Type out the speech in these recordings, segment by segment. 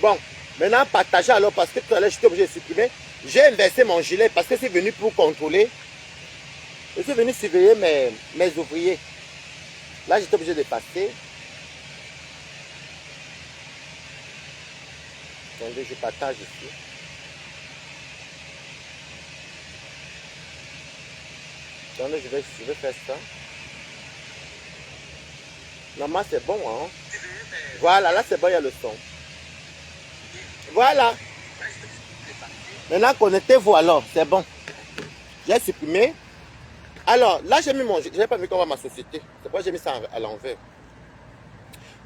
Bon, maintenant partagez alors parce que tout à l'heure j'étais obligé de supprimer. J'ai inversé mon gilet parce que c'est venu pour contrôler. Je suis venu surveiller mes ouvriers. Là j'étais obligé de passer. Attendez, je partage ici. Attendez, je vais faire ça. Normalement c'est bon, hein. Voilà, là c'est bon, il y a le son. Voilà. Maintenant connectez-vous alors, c'est bon. J'ai supprimé. Alors là j'ai mis mon. J'ai pas mis comment ma société. C'est pourquoi j'ai mis ça à l'envers.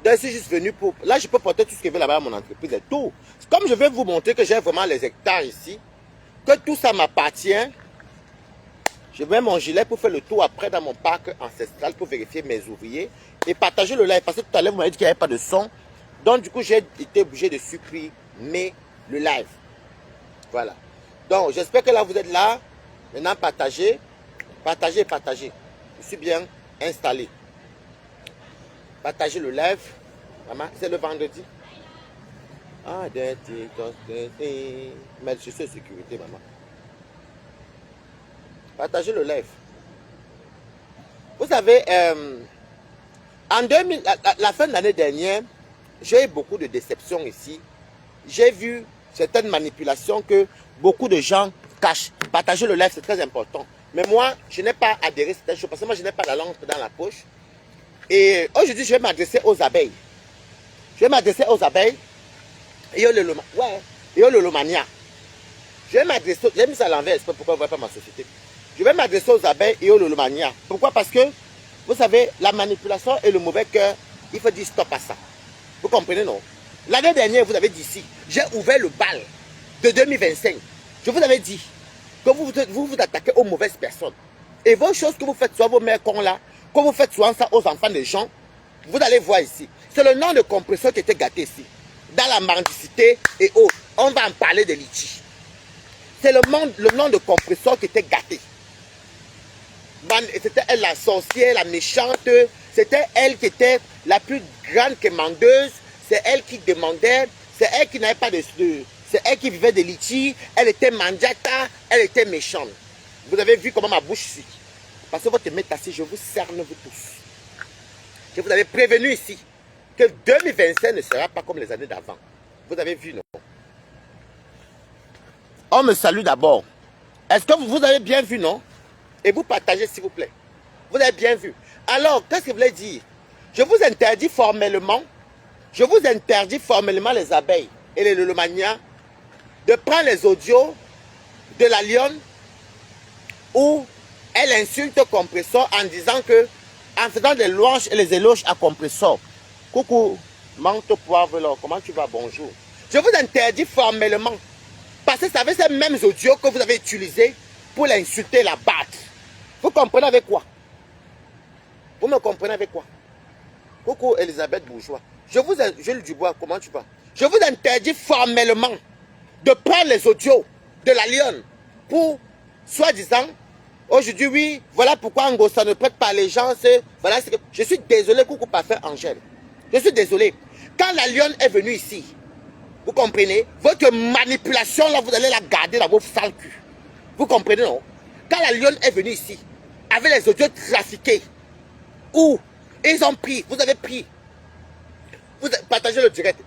Donc je suis juste venu pour. Là je peux porter tout ce que je veux là-bas à mon entreprise et tout. Comme je vais vous montrer que j'ai vraiment les hectares ici, que tout ça m'appartient. Je mets mon gilet pour faire le tour après dans mon parc ancestral pour vérifier mes ouvriers et partager le live. Parce que tout à l'heure, vous m'avez dit qu'il n'y avait pas de son. Donc, du coup, j'ai été obligé de supprimer le live. Voilà. Donc, j'espère que là, vous êtes là. Maintenant, partagez. Partagez, partagez. Je suis bien installé. Partagez le live. Maman, c'est le vendredi. Ah, mais je suis en sécurité, maman. Partagez le live. Vous savez, en 2000, la fin de l'année dernière, j'ai eu beaucoup de déceptions ici. J'ai vu certaines manipulations que beaucoup de gens cachent. Partager le live, c'est très important. Mais moi, je n'ai pas adhéré à cette chose parce que moi, je n'ai pas la langue dans la poche. Et aujourd'hui, je vais m'adresser aux abeilles. Je vais m'adresser aux abeilles et aux lolomania. Je vais m'adresser, j'ai mis ça à l'envers, c'est pourquoi on ne voit pas ma société. Je vais m'adresser aux abeilles et aux lolomania. Pourquoi? Parce que, vous savez, la manipulation et le mauvais cœur, il faut dire stop à ça. Vous comprenez, non? L'année dernière, vous avez dit ici, j'ai ouvert le bal de 2025. Je vous avais dit que vous attaquez aux mauvaises personnes. Et vos choses que vous faites sur vos mères cons là, que vous faites souvent ça aux enfants des gens, vous allez voir ici. C'est le nom de compresseur qui était gâté ici. Dans la mendicité et autres. On va en parler de litchi. C'est le nom de compresseur qui était gâté. C'était elle la sorcière, la méchante. C'était elle qui était la plus grande quémandeuse. C'est elle qui demandait. C'est elle qui n'avait pas de... C'est elle qui vivait de litchi. Elle était mandiata. Elle était méchante. Vous avez vu comment ma bouche ici. Parce que votre métacie, je vous cerne vous tous. Je vous avais prévenu ici que 2025 ne sera pas comme les années d'avant. Vous avez vu, non? On me salue d'abord. Est-ce que vous avez bien vu, non? Et vous partagez, s'il vous plaît. Vous avez bien vu. Alors, qu'est-ce que vous voulez dire? Je vous interdis formellement, les abeilles et les lolomanias de prendre les audios de la lionne où elle insulte Compressor en disant que, en faisant des louanges et les éloges à Compressor. Coucou, Manto Poivre, comment tu vas? Bonjour. Je vous interdis formellement. Parce que c'est avec ces mêmes audios que vous avez utilisés pour l'insulter, la battre. Vous comprenez avec quoi? Vous me comprenez avec quoi? Coucou Elisabeth Bourgeois. Jules Dubois, comment tu vas? Je vous interdis formellement de prendre les audios de la lionne pour, soi-disant, aujourd'hui, oui, voilà pourquoi en gros, ça ne prête pas les gens. Voilà, je suis désolé, coucou parfait Angèle. Je suis désolé. Quand la lionne est venue ici, vous comprenez? Votre manipulation, là, vous allez la garder dans vos sales culs. Vous comprenez, non? Quand la lionne est venue ici, avec les audios trafiqués, où ils ont pris, vous avez pris, vous partagez le direct,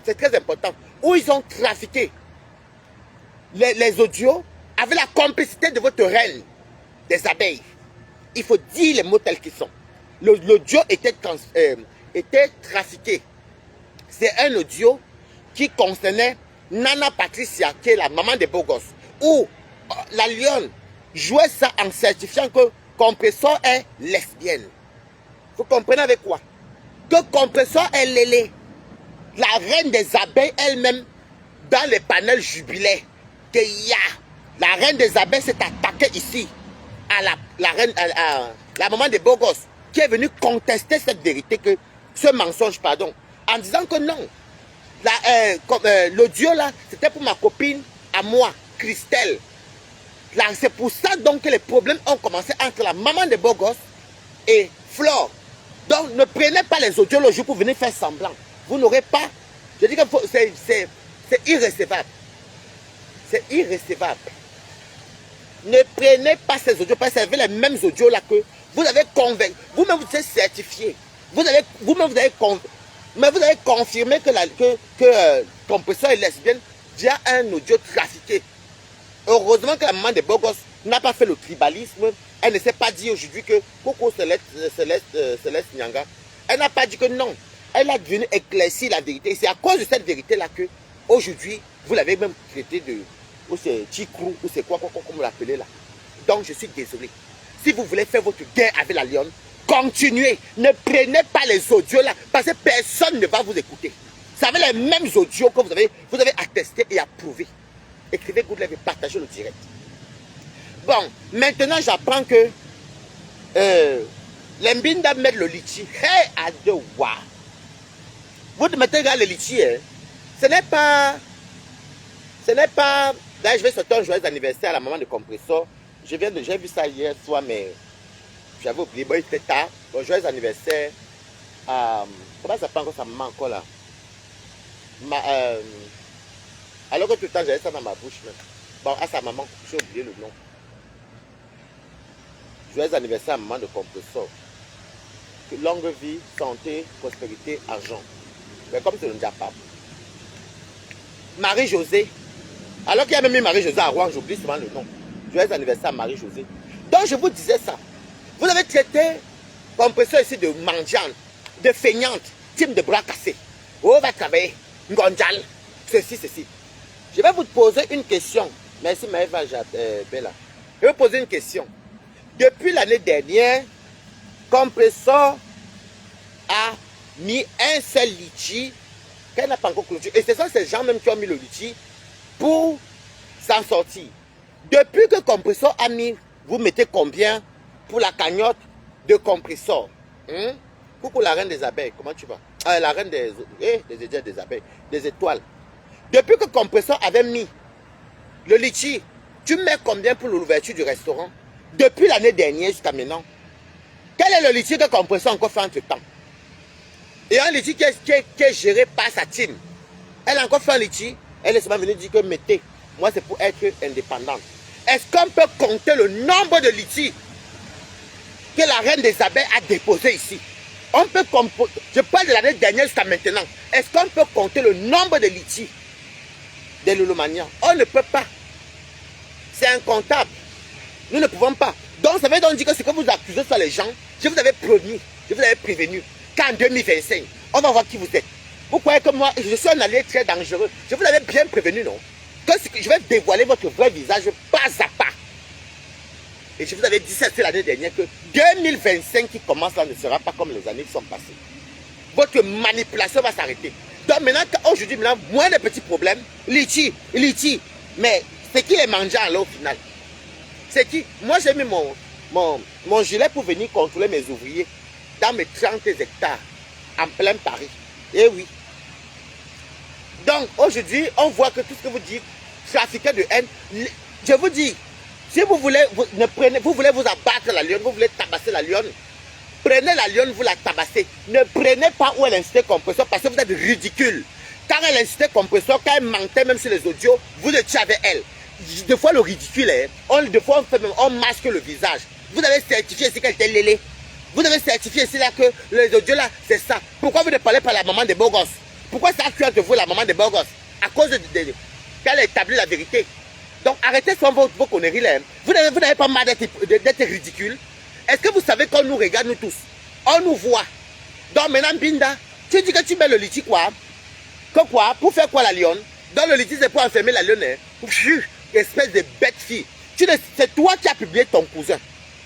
c'est très important, où ils ont trafiqué les audios avec la complicité de votre reine des abeilles. Il faut dire les mots tels qu'ils sont. L'audio était trafiqué. C'est un audio qui concernait Nana Patricia, qui est la maman des beaux gosses, où la lionne jouait ça en certifiant que Compressor est lesbienne. Vous comprenez avec quoi? Que Compressor est Lélé, la reine des abeilles elle-même, dans les panels jubilaires, que la reine des abeilles s'est attaquée ici à la maman des beaux gosses, qui est venue contester cette vérité, ce mensonge, pardon, en disant que non. L'audio là, c'était pour ma copine à moi, Christelle. C'est pour ça donc que les problèmes ont commencé entre la maman des beaux gosses et Flore. Donc ne prenez pas les audios le jour pour venir faire semblant. Vous n'aurez pas. Je dis que c'est irrécevable. C'est irrécevable. Ne prenez pas ces audios, parce que c'est les mêmes audios là que vous avez convaincu. Vous-même, vous êtes certifié. Vous-même, vous avez confirmé que compresseur est lesbienne via un audio trafiqué. Heureusement que la maman de Bogos n'a pas fait le tribalisme. Elle ne s'est pas dit aujourd'hui que Coco Céleste Nyanga. Elle n'a pas dit que non. Elle a devenu éclaircir la vérité. Et c'est à cause de cette vérité-là que aujourd'hui, vous l'avez même traité de... Ou c'est Tikrou, ou c'est quoi, comme vous l'appelez là. Donc je suis désolé. Si vous voulez faire votre guerre avec la Lionne, continuez. Ne prenez pas les audios là, parce que personne ne va vous écouter. Vous avez les mêmes audios que vous avez attestés et approuvés. Écrivez Good Life et partagez le direct. Bon, maintenant j'apprends que les Mbinda mettent le litchi. Hey, Adewa. Vous mettez le litchi, hein? Ce n'est pas... Là, je vais souhaiter un joyeux anniversaire à la maman de Compressor. J'ai vu ça hier soir, mais j'avais oublié. Bon, il était tard. Bon, joyeux anniversaire à... Comment ça s'appelle encore sa maman encore là? Alors que tout le temps, j'avais ça dans ma bouche. Même. Bon, à sa maman, j'ai oublié le nom. Joyeux anniversaire à la maman de Compressor. Longue vie, santé, prospérité, argent. Mais comme c'est le diapable. Marie-Josée. Alors qu'il y a même mis Marie-Josée à Rouen, j'oublie souvent le nom. Joyeux anniversaire à Marie-Josée. Donc je vous disais ça. Vous avez traité Compressor ici de mendiante, de feignante, team de bras cassés. Oh, va travailler. Ngonjal. Ceci. Je vais vous poser une question. Merci Maëva Bella. Je vais vous poser une question. Depuis l'année dernière, Compressor a mis un seul litchi qu'elle n'a pas encore clôturé. Et ce sont ces gens même qui ont mis le litchi pour s'en sortir. Depuis que Compressor a mis, vous mettez combien pour la cagnotte de Compressor? Coucou la reine des abeilles, comment tu vas? La reine des abeilles, des étoiles. Depuis que Compressor avait mis le litchi, tu mets combien pour l'ouverture du restaurant? Depuis l'année dernière jusqu'à maintenant. Quel est le litchi que Compressor a encore fait entre temps? Et un litchi qui est géré par sa team. Elle a encore fait un litchi. Elle est seulement venue dire que mettez. Moi, c'est pour être indépendante. Est-ce qu'on peut compter le nombre de litchis que la reine des abeilles a déposé ici? On peut je parle de l'année dernière jusqu'à maintenant. Est-ce qu'on peut compter le nombre de litchis des Lulomania? On ne peut pas. C'est incontable. Nous ne pouvons pas. Donc, ça veut donc dire que ce que vous accusez sur les gens, je vous avais promis, je vous avais prévenu qu'en 2025, on va voir qui vous êtes. Vous croyez que moi, je suis un allié très dangereux. Je vous avais bien prévenu, non? Que je vais dévoiler votre vrai visage pas à pas. Et je vous avais dit ça l'année dernière que 2025 qui commence là ne sera pas comme les années qui sont passées. Votre manipulation va s'arrêter. Donc maintenant, aujourd'hui, moins de petits problèmes. Litchi. Mais c'est qui les mangeants là au final? C'est qui? Moi, j'ai mis mon gilet pour venir contrôler mes ouvriers dans mes 30 hectares en plein Paris. Eh oui. Donc, aujourd'hui, on voit que tout ce que vous dites, trafiquez de haine. Je vous dis, si vous voulez, vous voulez vous abattre la lionne, vous voulez tabasser la lionne, prenez la lionne, vous la tabassez. Ne prenez pas où elle incitait Compressor parce que vous êtes ridicule. Quand elle incitait Compressor, quand elle mentait même sur les audios, vous étiez avec elle. Des fois, le ridicule, des fois, on masque le visage. Vous avez certifié ici qu'elle était lélé. Vous avez certifié ici là que les audios là, c'est ça. Pourquoi vous ne parlez pas à la maman des beaux gosses? Pourquoi ça accuse de vous la maman des beaux gosses? À cause qu'elle a établi la vérité. Donc arrêtez sur vos conneries là. Vous n'avez pas marre d'être ridicule. Est-ce que vous savez qu'on nous regarde nous tous? On nous voit. Donc maintenant Binda, tu dis que tu mets le litchi quoi? Que quoi? Pour faire quoi la lionne? Donc le litchi c'est pour enfermer la lionne. Espèce de bête fille. C'est toi qui as publié ton cousin.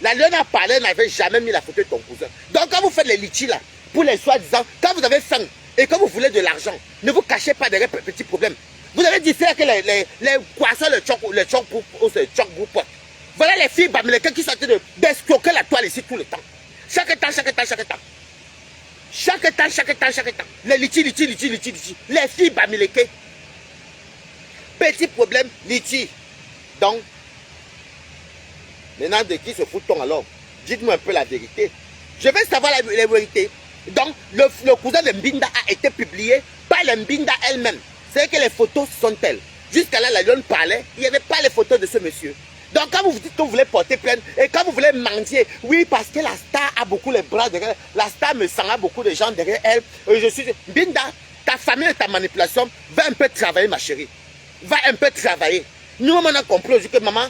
La lionne a parlé, elle n'avait jamais mis la photo de ton cousin. Donc quand vous faites les litchis là, pour les soi-disant, quand vous avez faim et que vous voulez de l'argent, ne vous cachez pas derrière petits problèmes. Vous avez dit ça que les croissants, le choc groupe. Voilà les filles bamileke qui sont en train d'escroquer la toile ici tout le temps. Chaque temps. Les litchis. Les filles bamileke. Petit problème, litchi. Donc, maintenant, de qui se fout-on alors? Dites-moi un peu la vérité. Je veux savoir la vérité. Donc, le cousin de Mbinda a été publié par Mbinda elle-même. C'est que les photos sont telles. Jusqu'à là, la lionne parlait, il n'y avait pas les photos de ce monsieur. Donc quand vous vous dites que vous voulez porter plainte et quand vous voulez mentir, oui, parce que la star a beaucoup les bras derrière, la star me sent à beaucoup de gens derrière elle. Je suis... Binda, ta famille et ta manipulation, va un peu travailler, ma chérie. Va un peu travailler. Nous, on a compris aujourd'hui que maman,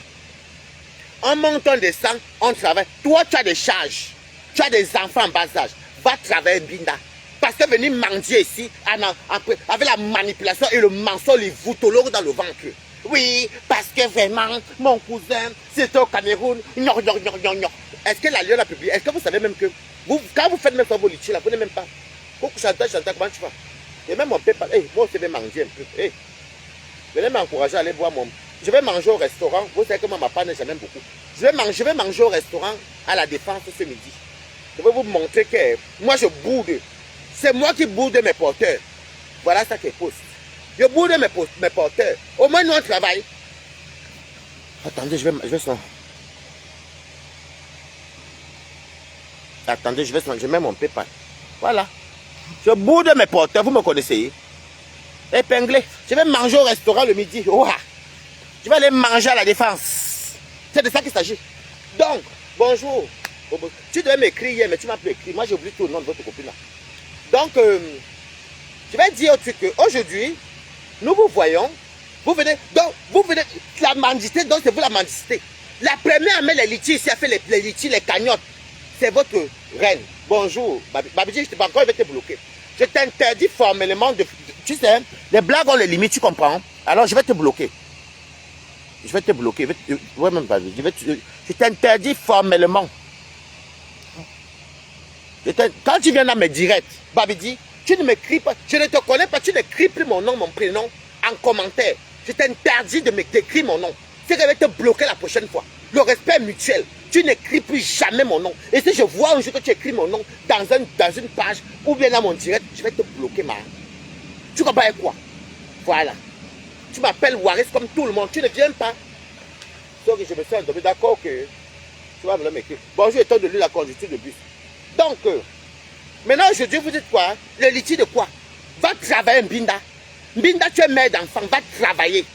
en montant des sangs, on travaille. Toi, tu as des charges. Tu as des enfants en bas âge. Va travailler, Binda. Parce que venir mendier ici, avec la manipulation et le mensonge, les voutologues dans le ventre. Oui, parce que vraiment, mon cousin, c'était au Cameroun. Est-ce que la lionne a publié? Est-ce que vous savez même que, quand vous faites même vos litchis là, vous n'êtes même pas. Chantal, comment tu vas? Et même mon père, moi aussi, je vais manger un peu. Venez m'encourager à aller boire mon... Je vais manger au restaurant. Vous savez que moi, ma panne, j'aime beaucoup. Je vais manger au restaurant à la Défense ce midi. Je vais vous montrer que moi, je boude. C'est moi qui boude mes porteurs. Voilà ça qui poste. Je boude mes porteurs. Au moins, nous, on travaille. Attendez, je vais sonner. Attendez, je mets mon PayPal. Voilà. Je boude mes porteurs. Vous me connaissez. Épinglé. Je vais manger au restaurant le midi. Ouah. Je vais aller manger à la Défense. C'est de ça qu'il s'agit. Donc, bonjour. Tu devais m'écrire hier, mais tu m'as plus écrit. Moi, j'ai oublié tout le nom de votre copine là. Donc, je vais dire au truc qu'aujourd'hui, nous vous voyons. Vous venez, la mendicité, donc c'est vous la mendicité. La première à mettre les litchis ici, a fait les litchis, les cagnottes. C'est votre reine. Bonjour. Babidi, je te encore, je vais te bloquer. Je t'interdis formellement de... Tu sais, les blagues ont les limites, tu comprends? Alors, je vais te bloquer. Je vais te bloquer. Ouais, même pas. Je t'interdis formellement. Quand tu viens dans mes directs, Babidi, tu ne m'écris pas. Je ne te connais pas. Tu n'écris plus mon nom, mon prénom en commentaire. Je t'interdis de m'écrire mon nom. C'est que je vais te bloquer la prochaine fois. Le respect mutuel. Tu n'écris plus jamais mon nom. Et si je vois un jour que tu écris mon nom dans une page ou bien dans mon direct, je vais te bloquer, ma. Tu comprends quoi? Voilà. Tu m'appelles Waris comme tout le monde. Tu ne viens pas. Donc je me suis endormi. D'accord que tu vas me m'écrire. Bonjour, étant de lui la conduite de bus. Donc, maintenant aujourd'hui, vous dites quoi? Le litige de quoi? Va travailler, Mbinda. Mbinda, tu es mère d'enfant. Va travailler.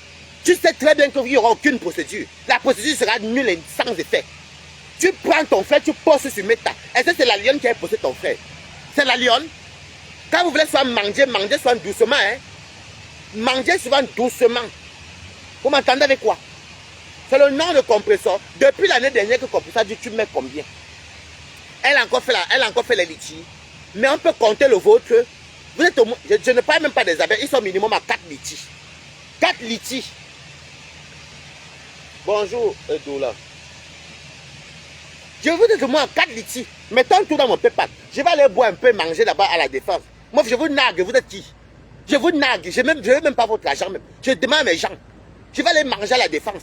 Tu sais très bien qu'il n'y aura aucune procédure. La procédure sera nulle et sans effet. Tu prends ton frère, tu postes sur Meta. Est-ce que c'est la lionne qui a posté ton frère? C'est la lionne. Quand vous voulez soit manger soit doucement. Hein? Manger souvent doucement. Vous m'entendez avec quoi? C'est le nom de compresseur. Depuis l'année dernière que compresseur dit tu mets combien? Elle a encore fait les litchis. Mais on peut compter le vôtre. Vous êtes je ne parle même pas des abeilles. Ils sont minimum à 4 litchis. 4 litchis. Bonjour, Doula. Je vous dis que moi, 4 litchis. Mettons tout dans mon PayPal. Je vais aller boire un peu, manger là-bas à la Défense. Moi, je vous nargue. Vous êtes qui? Je vous nargue. Je ne veux même pas votre argent. Même. Je demande à mes gens. Je vais aller manger à la Défense.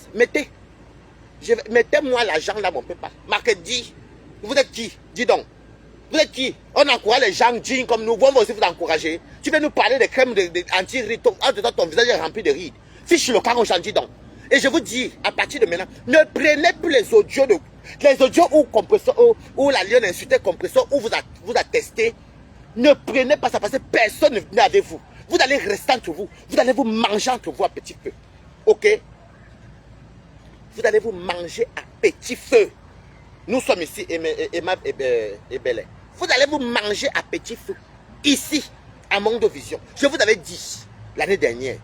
Mettez-moi l'argent dans mon PayPal. Marquez 10. Vous êtes qui? Dis donc. Vous êtes qui? On encourage les gens dignes comme nous. On va aussi vous encourager. Tu veux nous parler de crèmes anti-rides. Ton visage est rempli de rides. Fiche le carreau, j'en dis donc. Et je vous dis, à partir de maintenant, ne prenez plus les audios où la lionne insultait compresseur, où vous a testé. Ne prenez pas ça parce que personne ne venait avec vous. Vous allez rester entre vous. Vous allez vous manger entre vous à petit feu. Ok? Vous allez vous manger à petit feu. Nous sommes ici, Emma et Belé. Vous allez vous manger à petit feu. Ici, à Monde Vision. Je vous avais dit l'année dernière.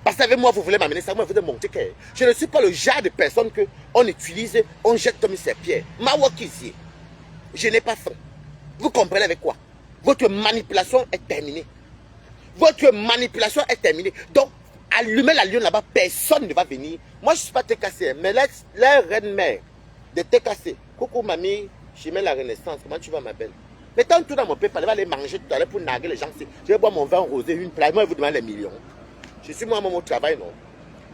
Parce qu'avec moi, vous voulez m'amener ça. Moi, vous voulez montrer que je ne suis pas le genre de personne qu'on utilise, on jette comme ses pieds. Ma wakizie. Je n'ai pas faim. Vous comprenez avec quoi? Votre manipulation est terminée. Votre manipulation est terminée. Donc, allumez la lionne là-bas, personne ne va venir. Moi, je ne suis pas TKC, mais la reine-mère de TKC. Coucou mamie, je mets la Renaissance. Comment tu vas, ma belle? Mettons tout dans mon PayPal, je vais aller manger tout à l'heure pour narguer les gens. Je vais boire mon vin rosé, une plage. Moi, je vous demande les millions. Je suis moi-même au travail, non?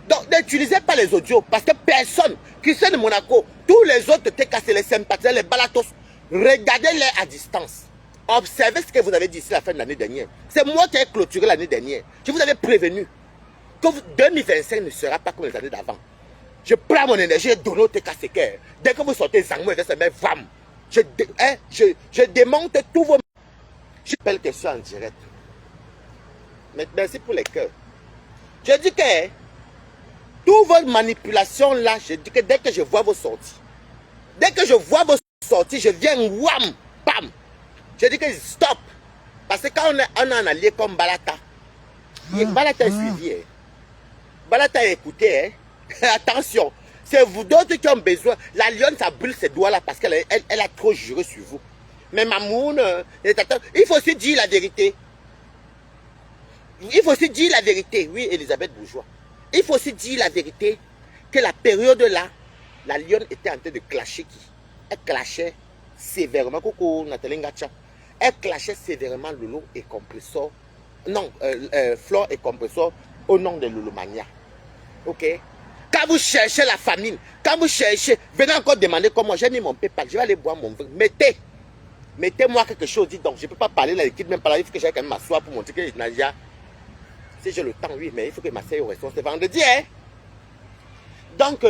Donc, n'utilisez pas les audios parce que personne, Christian de Monaco, tous les autres TKC, les sympathisants, les balatos, regardez-les à distance. Observez ce que vous avez dit ici la fin de l'année dernière. C'est moi qui ai clôturé l'année dernière. Je vous avais prévenu que 2025 ne sera pas comme les années d'avant. Je prends mon énergie et donne au TKC. Dès que vous sortez Zangmo et femme, je démonte tous vos... Je belle question en direct. Mais merci pour les cœurs. Je dis que toutes vos manipulations là, je dis que dès que je vois vos sorties, je viens, wham, bam. Je dis que stop. Parce que quand on a un allié comme Balata, Balata est suivi. Hein. Balata est écouté. Hein. Attention, c'est vous d'autres qui ont besoin. La lionne, ça brûle ses doigts là parce qu'elle a trop juré sur vous. Mais Mamoun, il faut aussi dire la vérité. Il faut aussi dire la vérité. Oui, Elisabeth Bourgeois. Il faut aussi dire la vérité que la période là, la lionne était en train de clasher qui? Elle clashait sévèrement. Coucou Nathalie Ngacha. Elle clashait sévèrement Lolo et Compressor. Non, Flore et Compressor au nom de Lolomania. Ok? Quand vous cherchez la famine, quand vous cherchez, venez encore demander comment j'ai mis mon PayPal. Je vais aller boire mon vin. Mettez-moi quelque chose. Dis donc, je ne peux pas parler la liquide même pas là. Il faut que j'aille quand même m'asseoir pour montrer que Nadia. Si j'ai le temps, oui, mais il faut que ma sœur au restaurant. C'est vendredi, hein? Donc,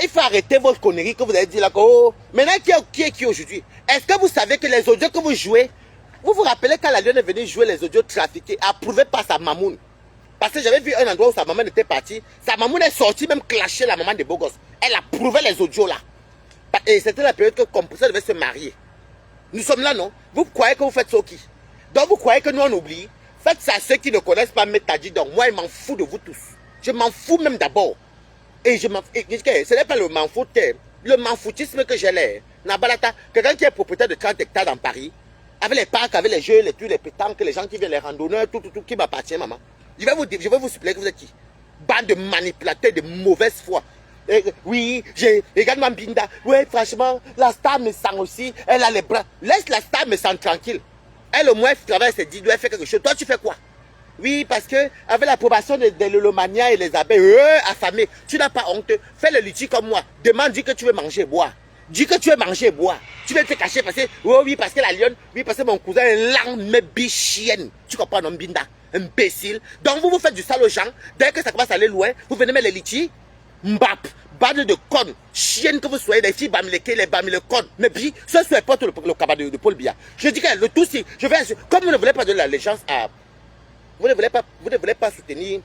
il faut arrêter vos conneries que vous avez dit là. Oh, maintenant, qui est qui aujourd'hui? Est-ce que vous savez que les audios que vous jouez, vous vous rappelez quand la lionne est venue jouer les audios trafiqués, approuvés par sa mamoune? Parce que j'avais vu un endroit où sa maman était partie. Sa mamoune est sortie même clasher la maman des beaux gosses. Elle approuvait les audios là. Et c'était la période que Compressor devait se marier. Nous sommes là, non? Vous croyez que vous faites ça qui? Donc vous croyez que nous on oublie? Faites ça à ceux qui ne connaissent pas Metadji. Donc moi, je m'en fous de vous tous. Je m'en fous même d'abord. Et je m'en fous. Ce n'est pas le m'en foutre. Le m'en foutisme que j'ai là. Nabalata, quelqu'un qui est propriétaire de 30 hectares dans Paris, avec les parcs, avec les jeux, les trucs, les pétanques, les gens qui viennent, les randonneurs, tout, qui m'appartient, maman. Je vais vous supplier que vous êtes qui? Bande de manipulateurs de mauvaise foi. Oui, regarde-moi Binda. Oui, franchement, la star me sent aussi. Elle a les bras. Laisse la star me sent tranquille. Elle au moins travaille, se dit, doit faire quelque chose. Toi, tu fais quoi? Oui, parce que avec l'approbation de Lolomania et les abeilles, affamés, tu n'as pas honte. Fais le litchi comme moi. Demande, dis que tu veux manger et boire. Dis que tu veux manger et boire. Tu veux te cacher parce que, oh oui, parce que la lionne, oui, parce que mon cousin est lent, mais bichienne. Tu comprends, non, Binda? Imbécile. Donc, vous faites du sale aux gens. Dès que ça commence à aller loin, vous venez mettre les litchis. Mbap, bande de connes, chiennes que vous soyez, les filles bamileke, les bamile connes. Mais puis, ce soit pas le cabas de Paul Biya. Je dis que le tout, si, je vais, comme vous ne voulez pas de l'allégeance à, vous ne voulez pas soutenir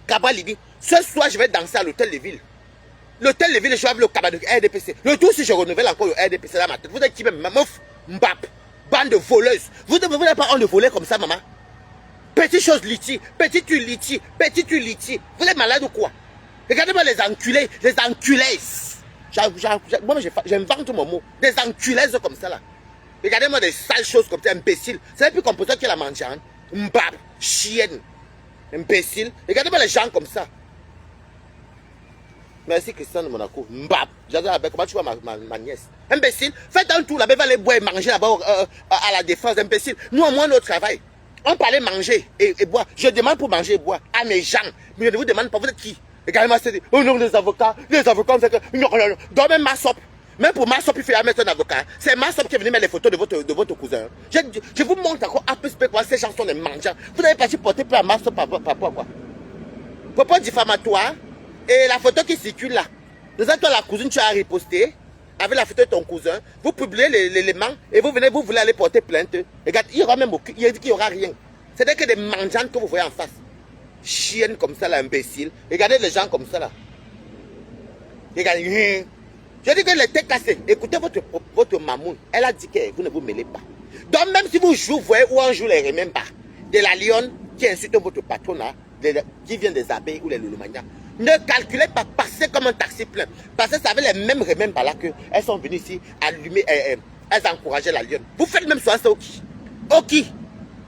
Cabas Libi, ce soir, je vais danser à l'hôtel de ville. L'hôtel de ville, je vais avec le cabas de RDPC. Le tout, si je renouvelle encore le RDPC dans ma tête, vous êtes qui même, meuf, Mbap, bande de voleuses. Vous n'avez pas honte de voler comme ça, maman. Petite chose liti, petite liti, petite liti. Vous êtes malade ou quoi? Regardez-moi les enculés, les enculés. Moi, j'invente mon mot. Des enculés comme ça là. Regardez-moi des sales choses comme ça, imbéciles. C'est plus composé qui la mange. Hein? Mbab, chienne, imbécile. Regardez-moi les gens comme ça. Merci Christian de Monaco. Mbab. J'adore comment tu vois ma nièce. Imbécile. Faites un tour là-bas, va aller boire et manger là-bas à la défense, imbécile. Nous, au moins, notre travail. On parlait manger et boire. Je demande pour manger et boire à mes gens. Mais je ne vous demande pas, vous êtes qui? Regardez-moi, c'est dit, oh non, les avocats, on fait que, non, donc même Massop, même pour Massop, il fait mettre un avocat. C'est Massop qui est venu mettre les photos de votre cousin. Je vous montre encore un peu quoi, ces gens sont des mangeants. Vous n'avez pas supporté plus à Massop par quoi? Propos diffamatoire, et la photo qui circule là. Nous toi, la cousine, tu as riposté, avec la photo de ton cousin, vous publiez l'élément, et vous voulez aller porter plainte. Regarde, il y aura même aucun, il dit qu'il n'y aura rien. C'est-à-dire que des mangeants que vous voyez en face. Chienne comme ça là, imbécile. Regardez les gens comme ça là. Regardez. Je dis que les têtes cassées. Écoutez votre mamoun. Elle a dit que vous ne vous mêlez pas. Donc même si vous jouez, vous voyez où on joue les remèdes de la lionne qui insulte votre patronat, qui vient des abeilles ou les lulumania, ne calculez pas passer comme un taxi plein. Parce que ça avait les mêmes remèdes là que elles sont venues ici allumer, elles encourageaient la lionne. Vous faites même soit ça au qui? Au qui?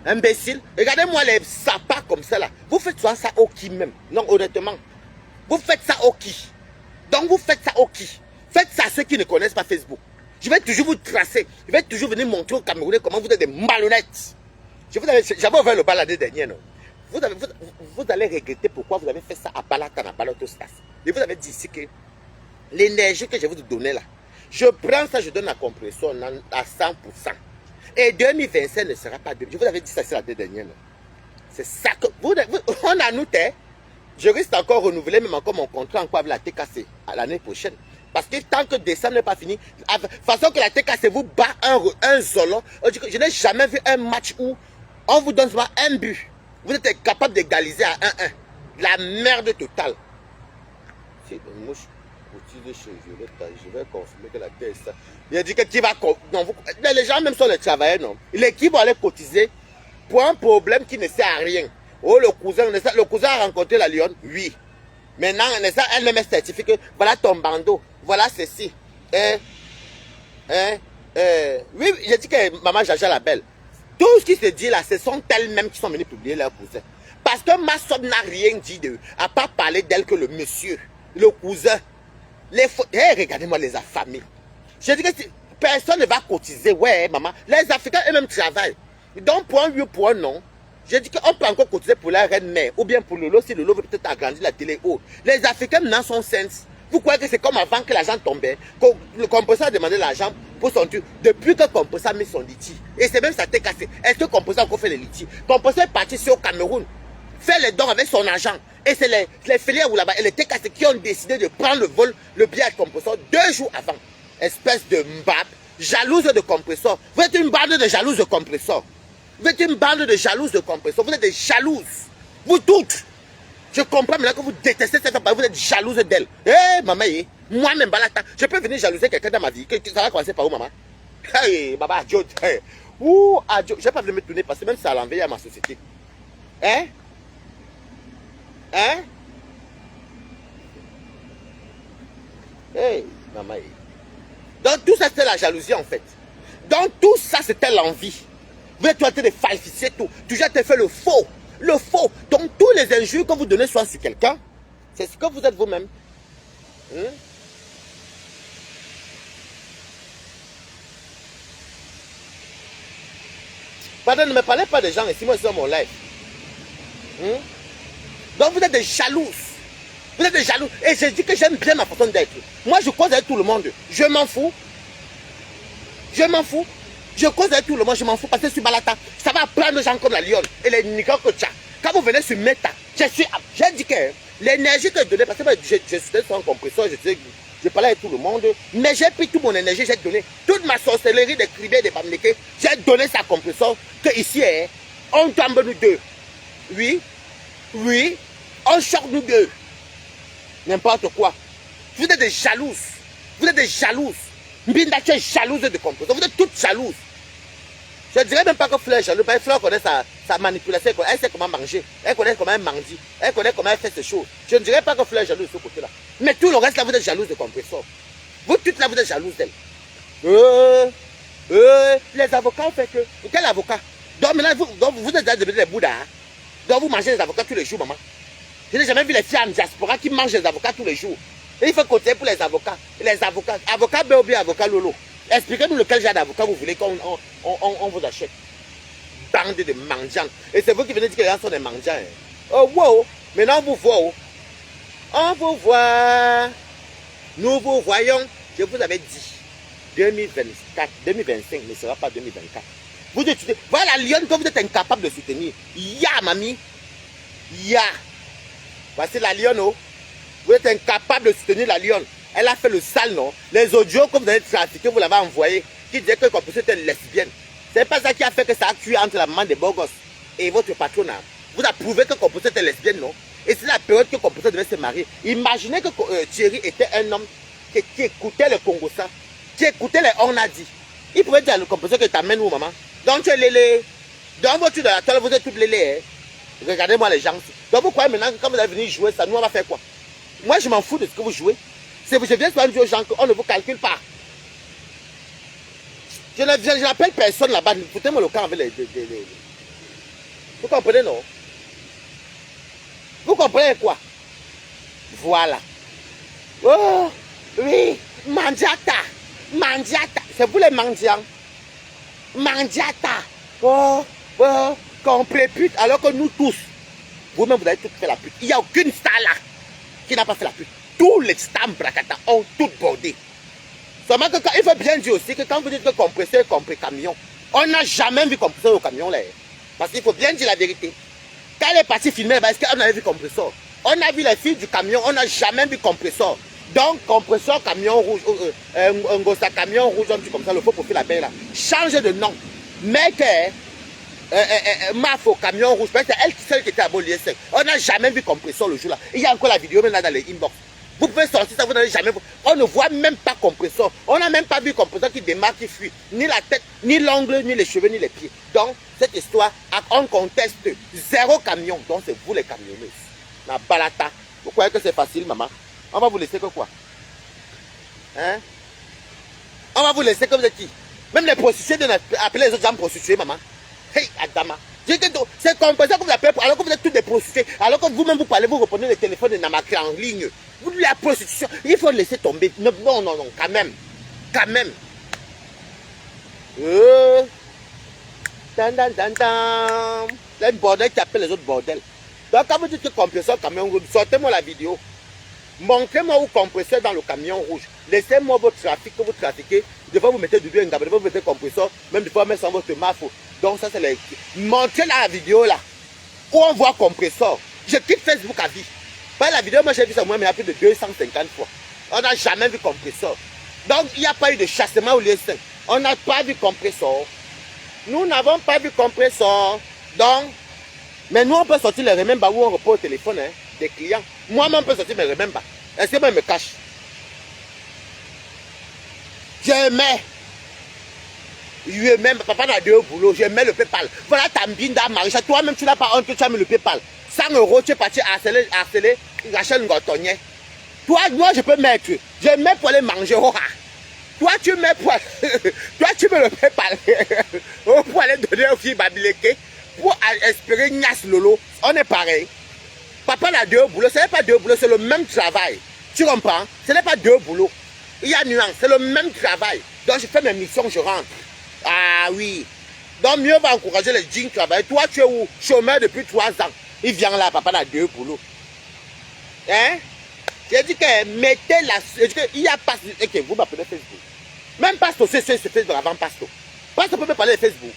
Imbécile, regardez-moi les sapins comme ça là. Vous faites ça au qui même? Non, honnêtement. Vous faites ça au qui? Donc vous faites ça au qui? Faites ça à ceux qui ne connaissent pas Facebook. Je vais toujours vous tracer. Je vais toujours venir montrer aux Camerounais comment vous êtes des malhonnêtes. J'avais ouvert le bal l'année dernière, non? Vous allez regretter pourquoi vous avez fait ça à Balatan, à Balotostas. Et vous avez dit ici que l'énergie que je vous donnais là, je prends ça, je donne la compression à 100%. Et 2025 ne sera pas... Je vous avais dit ça, c'est la dernière. C'est ça que... on a noté. Je risque encore renouveler même encore mon contrat encore avec la TKC à l'année prochaine. Parce que tant que décembre n'est pas fini, de façon que la TKC vous bat un zolon. Je n'ai jamais vu un match où on vous donne seulement un but. Vous êtes incapable d'égaliser à 1-1. La merde totale. C'est une mouche. Je vais confirmer que la terre est ça. Il a dit que qui va... Non, les gens même sont les travailleurs, non. L'équipe va aller cotiser pour un problème qui ne sert à rien. Oh, le cousin a rencontré la lionne. Oui. Maintenant, elle me certifie que voilà ton bandeau. Voilà ceci. Oui, j'ai dit que maman Jaja la belle. Tout ce qui se dit là, ce sont elles-mêmes qui sont venues publier leur cousin. Parce que ma soeur n'a rien dit d'eux, à part parler d'elle que le monsieur, le cousin. Regardez-moi les affamés. Je dis que personne ne va cotiser. Ouais, maman. Les Africains eux-mêmes travaillent. Donc, pour un oui ou pour un non, je dis qu'on peut encore cotiser pour la reine-mère ou bien pour Lolo si Lolo veut peut-être agrandir la télé. Oh. Les Africains maintenant sont sains. Vous croyez que c'est comme avant que l'argent tombait, que le composant a demandé l'argent pour son truc. Depuis que le composant a mis son liti, et c'est même ça t'est cassé. Est-ce que le composant a encore fait les litis? Le composant est parti sur le Cameroun, fait les dons avec son argent. Et c'est les filières où là-bas, et les TKC qui ont décidé de prendre le vol, le billet à compresseur 2 jours avant. Espèce de mbap, jalouse de compresseur. Vous êtes une bande de jalouses de compresseur. Vous êtes une bande de jalouses de compresseur. Vous êtes des jalouses. Vous toutes. Je comprends maintenant que vous détestez cette femme, vous êtes jalouse d'elle. Eh, maman, moi-même, balata, je peux venir jalouser quelqu'un dans ma vie. Ça va commencer par où, maman? Hey, maman, adieu. Hey. Ouh, adieu. Je ne vais pas venir me tourner parce que même ça l'envie à ma société. Hein? Hein? Hey, maman. Donc, tout ça, c'était la jalousie, en fait. Donc, tout ça, c'était l'envie. Vous êtes en train de falsifier tout. Tu as fait le faux. Le faux. Donc, tous les injures que vous donnez soit sur quelqu'un, c'est ce que vous êtes vous-même. Pardon, ne me parlez pas des gens ici, moi je suis dans mon live. Donc, vous êtes des jalouses. Vous êtes des jaloux. Et je dis que j'aime bien ma façon d'être. Moi, je cause avec tout le monde. Je m'en fous. Je m'en fous. Je cause avec tout le monde, je m'en fous parce que sur Balata, ça va prendre des gens comme la lionne et les nicolas que tu as. Quand vous venez sur Meta, j'ai dit que l'énergie que je donnais, parce que je suis sur un compresseur, je parlais avec tout le monde, mais j'ai pris toute mon énergie, j'ai donné toute ma sorcellerie des cribés, des bamnéqués, j'ai donné ça compresseur, que ici, on tombe nous deux. Oui, oui, on sort nous deux. N'importe quoi. Vous êtes des jalouses. Vous êtes des jalouses. Mbinda, tu es jalouse de compresseur. Vous êtes toutes jalouses. Je ne dirais même pas que Fleur est jalouse. Fleur connaît sa manipulation. Elle sait comment manger. Elle connaît comment elle mendie. Elle connaît comment elle fait ses choses. Je ne dirais pas que Fleur est jalouse de ce côté-là. Mais tout le reste là, vous êtes jalouse de compresseur. Vous toutes là, vous êtes jalouse d'elle. Les avocats ont fait que. Quel avocat? Donc maintenant, vous êtes devenus des bouddhas. Hein? Donc vous mangez les avocats tous les jours, maman. Je n'ai jamais vu les filles en diaspora qui mangent les avocats tous les jours. Et il faut compter pour les avocats. Les avocats. Avocat B ou bien avocat Lolo. Expliquez-nous lequel genre d'avocat vous voulez qu'on vous achète. Bande de mendiants. Et c'est vous qui venez dire que les gens sont des mendiants. Hein. Oh, wow. Maintenant, on vous voit. Oh. On vous voit. Nous vous voyons. Je vous avais dit. 2024, 2025 ne sera pas 2024. Vous étudiez. Voilà la lionne que vous êtes incapable de soutenir. Ya, mamie. Ya. Voici la lionne, oh. Vous êtes incapable de soutenir la lionne. Elle a fait le sale, non? Les audios que vous avez trafiqués, vous l'avez envoyé, qui disait que le compositeur était lesbienne. C'est pas ça qui a fait que ça a tué entre la maman des beaux gosses et votre patronat. Vous avez prouvé que le compositeur était lesbienne, non? Et c'est la période que le compositeur devait se marier. Imaginez que Thierry était un homme qui écoutait le Congossa, qui écoutait les Ornadi. Il pouvait dire à le compositeur que t'amènes où, maman? Donc tu es lélé. Dans votre de la toile, vous êtes toutes lélé. Hein? Regardez-moi les gens. Donc vous croyez maintenant que quand vous allez venir jouer ça, nous on va faire quoi? Moi je m'en fous de ce que vous jouez. Je viens souvent dire aux gens qu'on ne vous calcule pas. Je n'appelle personne là-bas. Foutez-moi le camp avec les... Vous comprenez, non? Vous comprenez quoi? Voilà. Oh, oui, Mandiata. Mandiata. C'est vous les mendiants. Mandiata. Oh, qu'on prépute alors que nous tous, vous-même vous avez toutes fait la pute. Il n'y a aucune star là qui n'a pas fait la pute. Tous les stars Brakata ont tout bordé. Seulement que il faut bien dire aussi que quand vous dites que compresseur, camion, on n'a jamais vu compresseur au camion là. Parce qu'il faut bien dire la vérité. Quand elle est partie filmer, est-ce qu'on avait vu compresseur? On a vu les filles du camion, on n'a jamais vu compresseur. Donc, compresseur, camion rouge, un gossa camion rouge, un truc comme ça, le faux profil la paix là. Change de nom. Mais que Maf au camion rouge, c'est elle seule qui était à l'ISF. On n'a jamais vu compresseur le jour là. Il y a encore la vidéo même là dans les inbox. Vous pouvez sortir ça, vous n'avez jamais vu. On ne voit même pas compresseur. On n'a même pas vu compresseur qui démarre, qui fuit. Ni la tête, ni l'ongle, ni les cheveux, ni les pieds. Donc, cette histoire, on conteste 0 camion. Donc, c'est vous les camionneuses. La balata. Vous croyez que c'est facile, maman? On va vous laisser que quoi? Hein? On va vous laisser que vous êtes qui? Même les prostituées de appeler les autres gens prostituées, maman. Hey, Adama. C'est comme ça que vous appelez, alors que vous êtes tous des prostituées, alors que vous-même vous parlez, vous reprenez le téléphone de Namakri en ligne. Vous la prostitution, il faut laisser tomber. Non, non, non, quand même. Quand même. Les bordels qui appellent les autres bordels. Donc quand vous dites que compresseur camion rouge, sortez-moi la vidéo. Montrez-moi où compresseur dans le camion rouge. Laissez-moi votre trafic que vous trafiquez. Des fois vous mettez du bien, des fois vous mettez compresseur, même des fois mettre sur votre mafo. Donc ça c'est les... Montrez la vidéo là, où on voit compresseur. Je quitte Facebook à vie. Pas la vidéo, moi j'ai vu ça moi, mais il y a plus de 250 fois. On n'a jamais vu compresseur. Donc il n'y a pas eu de chassement au lieu 5. On n'a pas vu compresseur. Nous n'avons pas vu compresseur. Donc, mais nous on peut sortir les remembers où on repose au téléphone hein, des clients. Moi-même, je peux sortir mes remembers. Est-ce que moi, je me cache? Je mets, papa n'a 2 boulots, je mets le PayPal. Voilà ta mbinda, Marisha. Toi-même, tu n'as pas honte que tu as mis le PayPal. 100 € tu es parti harceler Rachel Ngotonye. Toi, moi, je peux mettre. Je mets pour aller manger. Oh, toi, tu mets pour... Toi, tu mets le PayPal. Pour aller donner aux filles Babileke. Pour espérer Nias Lolo. On est pareil. Papa n'a 2 boulots. Ce n'est pas 2 boulots, c'est le même travail. Tu comprends? Ce n'est pas 2 boulots. Il y a nuance, c'est le même travail. Donc, je fais mes missions, je rentre. Ah oui. Donc, mieux va encourager les jeans travailler. Toi, tu es où? Chômeur depuis 3 ans. Il vient là, papa n'a 2 boulots. Hein? J'ai dit que mettez la... Il y a pas... Ok, vous m'appelez Facebook. Même Pasto, c'est Facebook avant Pasto. Pasto peut me parler de Facebook.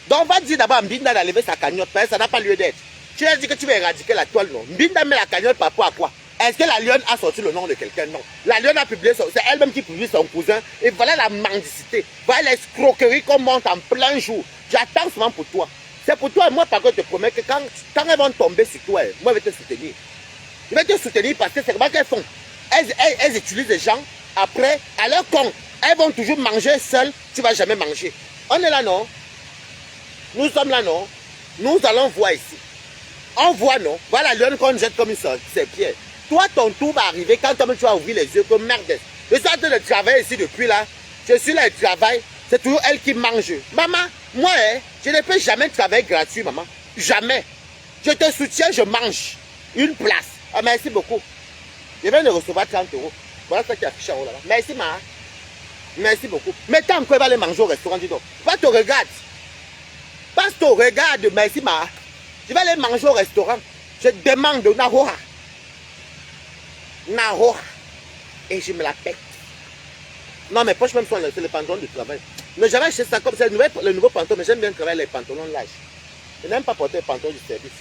Donc, on va dire d'abord à Mbinda d'enlever sa cagnotte. Parce que ça n'a pas lieu d'être. Tu as dit que tu vas éradiquer la toile, non? Mbinda met la cagnotte par rapport à quoi? Est-ce que la lionne a sorti le nom de quelqu'un? Non. La lionne a publié, c'est elle-même qui publie son cousin. Et voilà la mendicité. Voilà l'escroquerie qu'on monte en plein jour. J'attends souvent pour toi. C'est pour toi, moi par contre, je te promets que quand elles vont tomber sur toi, moi je vais te soutenir. Je vais te soutenir parce que c'est comment qu'elles font. Elles utilisent des gens, après, à leur compte. Elles vont toujours manger seules, tu ne vas jamais manger. On est là, non? Nous sommes là, non? Nous allons voir ici. On voit, non? Voilà la lionne qu'on jette comme une serpillère. Toi, ton tour va arriver quand toi-même tu vas ouvrir les yeux comme merde. Je suis en train de travailler ici depuis là. Je suis là et travaille. C'est toujours elle qui mange. Maman, moi, je ne peux jamais travailler gratuit, maman. Jamais. Je te soutiens, je mange. Une place. Ah, merci beaucoup. Je viens de recevoir 30 €. Voilà ça qui affiche en haut là. Merci, ma. Merci beaucoup. Mais tant qu'on va aller manger au restaurant, dis donc. Pas te regarde. Pas te regarde, merci, ma. Je vais aller manger au restaurant. Je demande de Nahoha. Nahoha. Et je me la pète. Non, mes poches même sont c'est le pantalon du travail. Mais j'avais acheté ça comme ça, le nouveau pantalon, mais j'aime bien travailler les pantalons larges. Je n'aime pas porter les pantalons du service.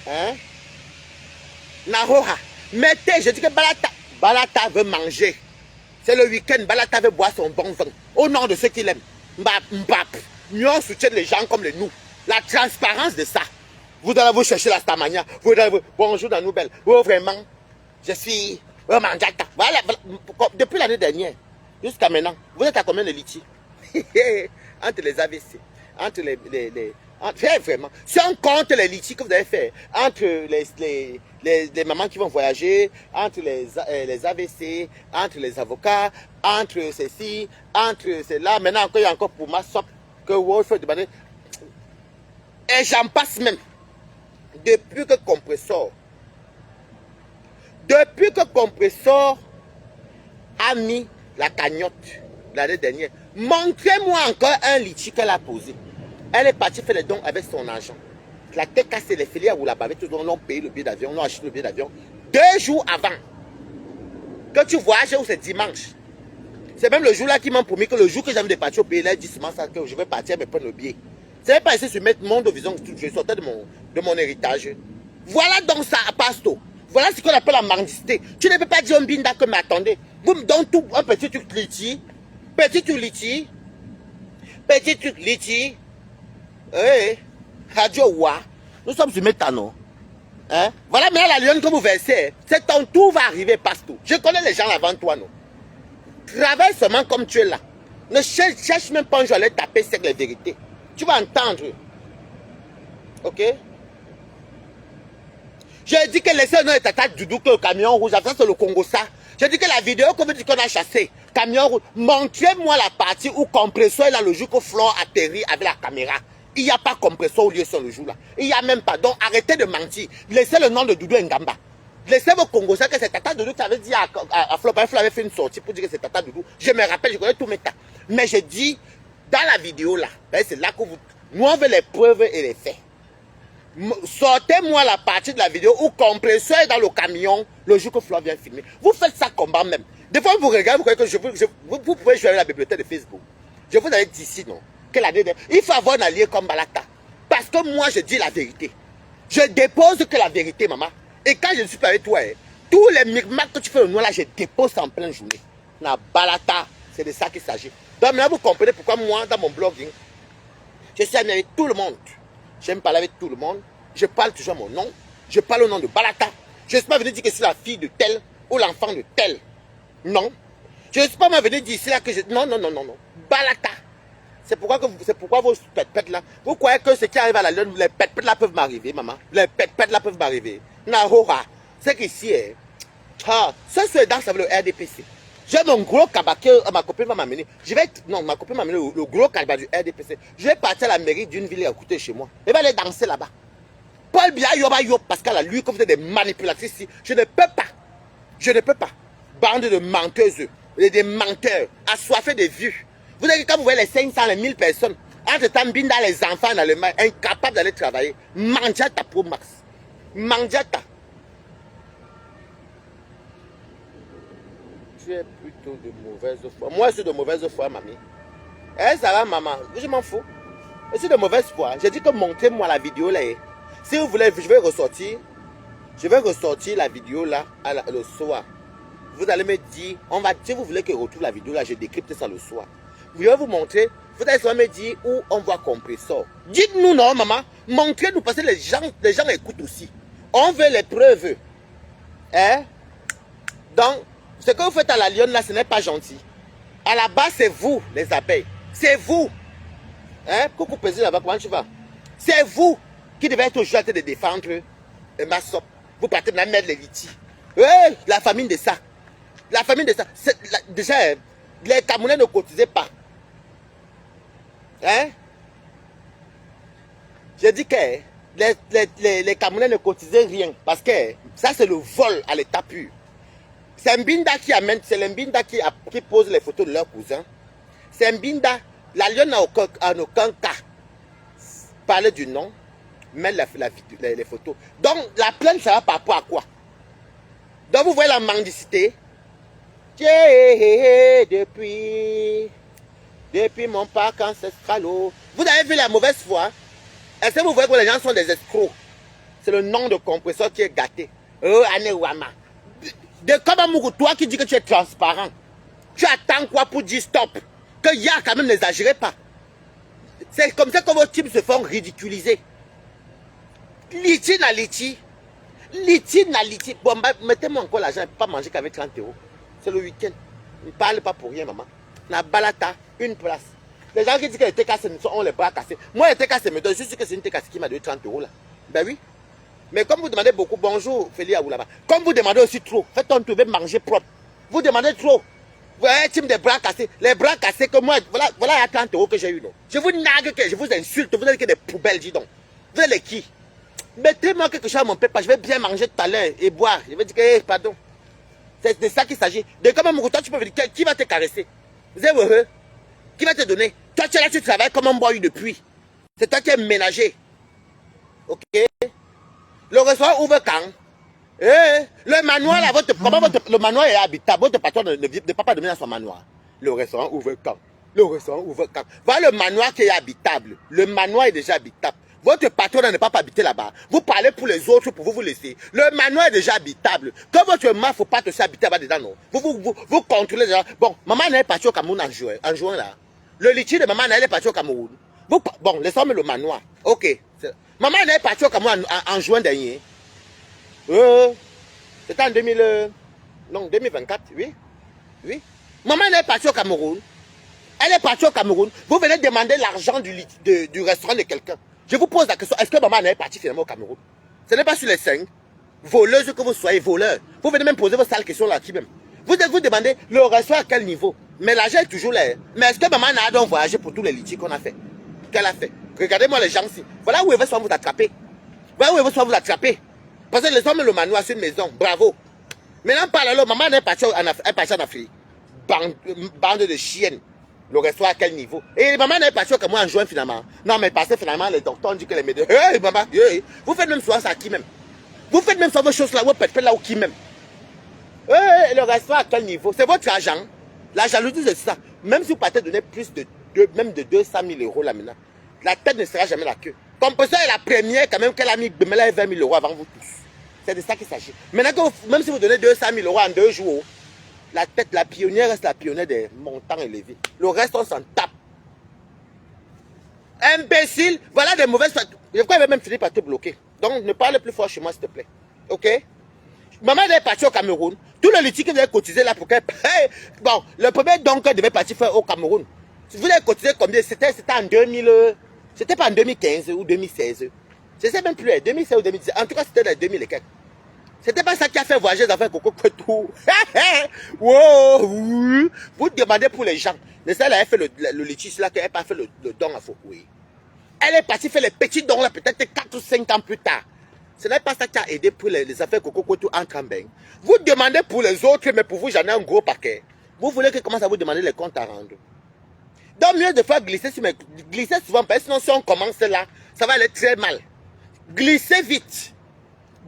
Hein? Nahoha. Mettez, je dis que Balata veut manger. C'est le week-end, Balata veut boire son bon vin. Au nom de ceux qui l'aiment. Mbap. Nous on soutient les gens comme les nous. La transparence de ça. Vous allez vous chercher la stamania. Vous allez vous... Bonjour dans Nouvelle. Oh, vraiment, je suis... Voilà. Depuis l'année dernière, jusqu'à maintenant, vous êtes à combien de litiges? Entre les AVC, entre les vraiment, si on compte les litiges que vous avez fait, entre les mamans qui vont voyager, entre les AVC, entre les avocats, entre ceci, entre cela, maintenant encore, il y a encore pour ma sope que Wolf fait demander. Et j'en passe même. Depuis que Compressor a mis la cagnotte l'année dernière, montrez-moi encore un litige qu'elle a posé. Elle est partie faire les dons avec son argent. La tête cassée, les filets à Oulababé, tout le monde ont payé le billet d'avion, on a acheté le billet d'avion 2 jours avant que tu voyages, où c'est dimanche. C'est même le jour-là qui m'ont promis que le jour que j'avais de partir au pays, là, dit seulement ça, que je vais partir me prendre le billet. C'est pas essayer de se mettre monde au vision, je sortais de mon héritage. Voilà donc ça, Pasto. Voilà ce qu'on appelle la mendicité. Tu ne peux pas dire un binda que, mais attendez, vous me donnez tout un petit truc cliché. Petit truc litchi. Petit truc litchi. Oui. Radio Wa. Nous sommes sur Métano. Hein? Voilà maintenant la lionne que vous versez. C'est ton tour va arriver, passe-tout. Je connais les gens avant toi, non? Travaille seulement comme tu es là. Ne cherche même pas un jour à aller taper sur les vérités. Tu vas entendre. Ok? J'ai dit que laissez le nom de Tata Doudou que le camion rouge, ça c'est le Congo ça. J'ai dit que la vidéo qu'on veut dire qu'on a chassé, camion rouge, montrez-moi la partie où compresseur est là le jour que Flore atterrit avec la caméra. Il n'y a pas compresseur au lieu sur le jour là. Il n'y a même pas. Donc arrêtez de mentir. Laissez le nom de Doudou Ngamba. Laissez vos Congos ça que c'est Tata Doudou qui avait dit à Flore. Flore avait fait une sortie pour dire que c'est Tata Doudou. Je me rappelle, je connais tous mes tas. Mais j'ai dit, dans la vidéo là, c'est là que vous... Nous on veut les preuves et les faits. Sortez-moi la partie de la vidéo où compresseur est dans le camion le jour que Flore vient filmer. Vous faites ça combat même. Des fois, vous regardez, vous croyez que vous pouvez jouer avec la bibliothèque de Facebook. Je vous avais dit ici, non? Il faut avoir un allié comme Balata. Parce que moi, je dis la vérité. Je dépose que la vérité, maman. Et quand je ne suis pas avec toi, tous les micmacs que tu fais au noir là, je dépose en pleine journée. La Balata, c'est de ça qu'il s'agit. Donc maintenant, vous comprenez pourquoi moi, dans mon blogging, je suis ami avec tout le monde. J'aime parler avec tout le monde. Je parle toujours mon nom. Je parle au nom de Balata. Je ne suis pas venu dire que c'est la fille de tel ou l'enfant de tel. Non. Je ne suis pas venu dire ici là que je... Non, non, non, non, non. Balata. C'est pourquoi vos pètes là, vous croyez que ce qui arrive à la lune, les pètes là peuvent m'arriver, maman. Les pètes là peuvent m'arriver. Nahora. C'est qu'ici, ce Soudan, ça veut le RDPC. J'ai mon gros cabas que ma copine va m'amener. Non, ma copine m'a amené le gros cabas du RDPC. Je vais partir à la mairie d'une ville à côté de chez moi. Elle va aller danser là-bas. Paul Biya Yoba Yob, parce qu'elle a lui, comme vous êtes des manipulatrices ici. Je ne peux pas. Je ne peux pas. Bande de menteuses. Des menteurs. Assoiffés de vues. Vous savez que quand vous voyez les 500, les 1000 personnes, entre temps, Binda, les enfants en Allemagne, incapables d'aller travailler. Mandiata pour Max. Mandiata. Tu es plutôt de mauvaise foi. Moi, je suis de mauvaise foi, mamie. Eh, ça va, maman. Je m'en fous. Je suis de mauvaise foi. J'ai dit que montrez-moi la vidéo là. Si vous voulez, je vais ressortir la vidéo là le soir. Vous allez me dire, si vous voulez que je retrouve la vidéo là, je décrypte ça le soir. Je vais vous montrer. Vous allez me dire où on voit compresseur. Dites-nous non, maman. Montrez-nous parce que les gens écoutent aussi. On veut les preuves. Hein? Donc, ce que vous faites à la lionne là, ce n'est pas gentil. À la base, c'est vous, les abeilles. C'est vous. Hein? Coucou, président là-bas, comment tu vas? C'est vous qui devez être toujours en train de défendre ma sop. Vous partez de la mettre les litis. Ouais, la famine de ça. La famine de ça. Déjà, les Camerounais ne cotisaient pas. Hein? J'ai dit que les Camerounais ne cotisaient rien. Parce que ça, c'est le vol à l'état pur. C'est Mbinda qui amène, c'est l'Mbinda qui pose les photos de leurs cousins. C'est Mbinda. La lionne n'a en aucun cas parlé du nom, mais les photos. Donc, la plainte, ça va par rapport à quoi? Donc, vous voyez la mendicité. Depuis mon parc ancestral. Vous avez vu la mauvaise foi? Est-ce que vous voyez que les gens sont des escrocs? C'est le nom de compresseur qui est gâté. Oh, Anewama. De comme toi qui dis que tu es transparent. Tu attends quoi pour dire stop? Que ya quand même n'exagérez pas. C'est comme ça que vos types se font ridiculiser. Liti na liti. Liti na liti. Bon, mettez-moi encore l'argent, je ne peux pas manger qu'avec 30 €. C'est le week-end. Ne parle pas pour rien, maman. La balata, une place. Les gens qui disent que les TKC ont les bras cassés. Moi, les TKC me donnent. Je suis que c'est une TKC qui m'a donné 30 € là. Ben oui. Mais comme vous demandez beaucoup, bonjour, Félia ou là-bas. Comme vous demandez aussi trop, faites un tour, manger propre. Vous demandez trop. Vous avez un team de bras cassés. Les bras cassés que moi, voilà les 30 € que j'ai eu. Non. Je vous nague, je vous insulte. Vous êtes que des poubelles, dis donc. Vous êtes les qui? Mettez-moi quelque chose à mon pépé. Je vais bien manger tout à l'heure et boire. Je vais dire que, pardon. C'est de ça qu'il s'agit. De comme un toi, tu peux me dire, qui va te caresser? Vous êtes heureux? Qui va te donner? Toi, tu es là, tu travailles comme un boy depuis. C'est toi qui es ménager. Ok? Le restaurant ouvre quand? Le manoir, là, le manoir est habitable. Votre patron ne peut pas dormir dans son manoir. Le restaurant ouvre quand? Le restaurant ouvre quand? Voilà le manoir qui est habitable. Le manoir est déjà habitable. Votre patron n'est pas habité là-bas. Vous parlez pour les autres, pour vous laisser. Le manoir est déjà habitable. Quand votre main, il ne faut pas aussi habiter là-bas dedans, non. Vous contrôlez déjà. Bon, maman n'est partie au Cameroun en juin là. Le litige de maman n'est parti au Cameroun. Bon, laissons le manoir. Ok. Maman n'est partie au Cameroun en juin dernier. C'était en 2024, oui. Oui. Maman n'est partie au Cameroun. Elle est partie au Cameroun. Vous venez demander l'argent du restaurant de quelqu'un. Je vous pose la question, est-ce que maman n'est partie finalement au Cameroun? Ce n'est pas sur les 5 voleuses que vous soyez, voleurs. Vous venez même poser vos sales questions là, qui même. Vous demandez le restaurant à quel niveau? Mais l'argent est toujours là. Mais est-ce que maman n'a donc voyagé pour tous les litiges qu'on a fait? Qu'elle a fait? Regardez-moi les gens ici. Voilà où elle veut soit vous attraper. Voilà où elle veut soit vous attraper. Parce que les hommes le manoir sur une maison. Bravo. Maintenant, parle alors, maman est partie en Afrique. Bande de chiennes. Le restaurant à quel niveau? Et maman n'est pas sûre que moi en juin finalement. Non, mais parce que finalement, les docteurs ont dit que les médecins. Hey, maman, hey. Vous faites même souvent ça à qui même? Vous faites même ça vos choses là, vous faites là ou qui même? Le restaurant à quel niveau? C'est votre argent. La jalousie, c'est ça. Même si vous partez donner plus de 200 000 euros là maintenant, la tête ne sera jamais la queue. Compresseur est la première quand même qu'elle a mis 20 000 euros avant vous tous. C'est de ça qu'il s'agit. Maintenant, même si vous donnez 200 000 euros en 2 jours, la tête, la pionnière reste la pionnière des montants élevés. Le reste, on s'en tape. Imbécile, voilà des mauvaises... Je crois qu'il va même finir par te bloquer. Donc, ne parle plus fort chez moi, s'il te plaît. Ok? Maman est partie au Cameroun. Tout le litige que vous avez cotisé là pour qu'elle... Bon, le premier don qu'elle devait partir faire au Cameroun. Vous avez cotisé combien? C'était en 2000... C'était pas en 2015 ou 2016. Je ne sais même plus, 2016 ou 2017. En tout cas, c'était en 2000 et quelques. C'était pas ça qui a fait voyager les affaires Coco Kwetou. Wow. Vous demandez pour les gens. Mais ça, elle a fait le litige là, qu'elle n'a pas fait le don à Fokoué. Elle est partie faire les petits dons là, peut-être 4 ou 5 ans plus tard. Ce n'est pas ça qui a aidé pour les affaires Coco Kwetou en Cambeng. Vous demandez pour les autres, mais pour vous, j'en ai un gros paquet. Vous voulez que commence à vous demander les comptes à rendre. Donc, mieux de faire glisser sur mes... Glisser souvent, parce que sinon, si on commence là, ça va aller très mal. Glissez vite.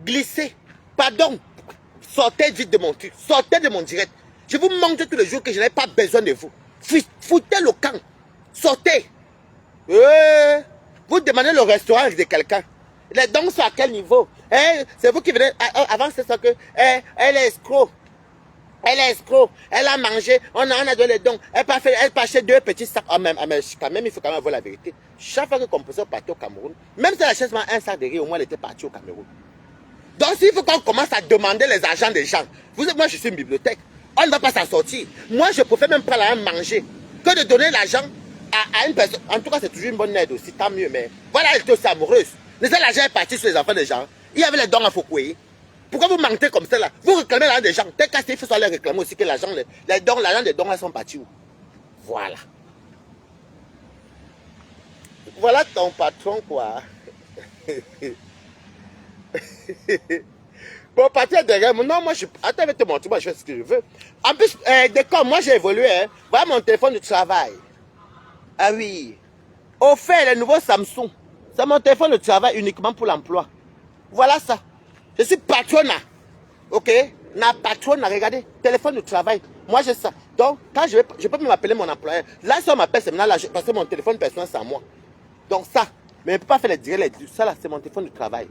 Glissez. Pardon, sortez vite de mon truc, sortez de mon direct. Je vous montre tous les jours que je n'ai pas besoin de vous. Foutez le camp, sortez. Vous demandez le restaurant de quelqu'un. Les dons sont à quel niveau? C'est vous qui venez, avant c'est ça que, elle est escroc. Elle est escroc, elle a mangé, on a donné les dons, elle a acheté 2 petits sacs. Mais quand même, il faut quand même avoir la vérité. Chaque fois que Compresseur partait au Cameroun, même si elle achète un sac de riz, au moins elle était partie au Cameroun. Donc, s'il faut qu'on commence à demander les argents des gens, moi je suis une bibliothèque, on ne va pas s'en sortir. Moi, je préfère même pas la manger que de donner l'argent à une personne. En tout cas, c'est toujours une bonne aide aussi, tant mieux. Mais voilà, elle était aussi amoureuse. Mais ça, l'argent est parti sur les enfants des gens. Il y avait les dons à Fokoué. Pourquoi vous mentez comme ça là? Vous réclamez l'argent des gens. Tel cas, il faut aller réclamer aussi que l'argent, l'argent des dons, elles sont partis où? Voilà. Voilà ton patron, quoi. Bon, partir derrière moi. Non, moi, attends, je vais te montrer, moi, je fais ce que je veux. En plus, d'accord, moi, j'ai évolué, hein. Voilà mon téléphone de travail. Ah oui. Au fait, le nouveau Samsung. C'est mon téléphone de travail uniquement pour l'emploi. Voilà ça. Je suis patronat. Ok? Na patronat, regardez. Téléphone de travail. Moi, j'ai ça. Donc, quand je peux même appeler mon employeur. Là, si on m'appelle, c'est maintenant, là, parce que mon téléphone personnel, c'est à moi. Donc, ça. Mais je ne peux pas faire les directs. Ça, là, c'est mon téléphone de travail.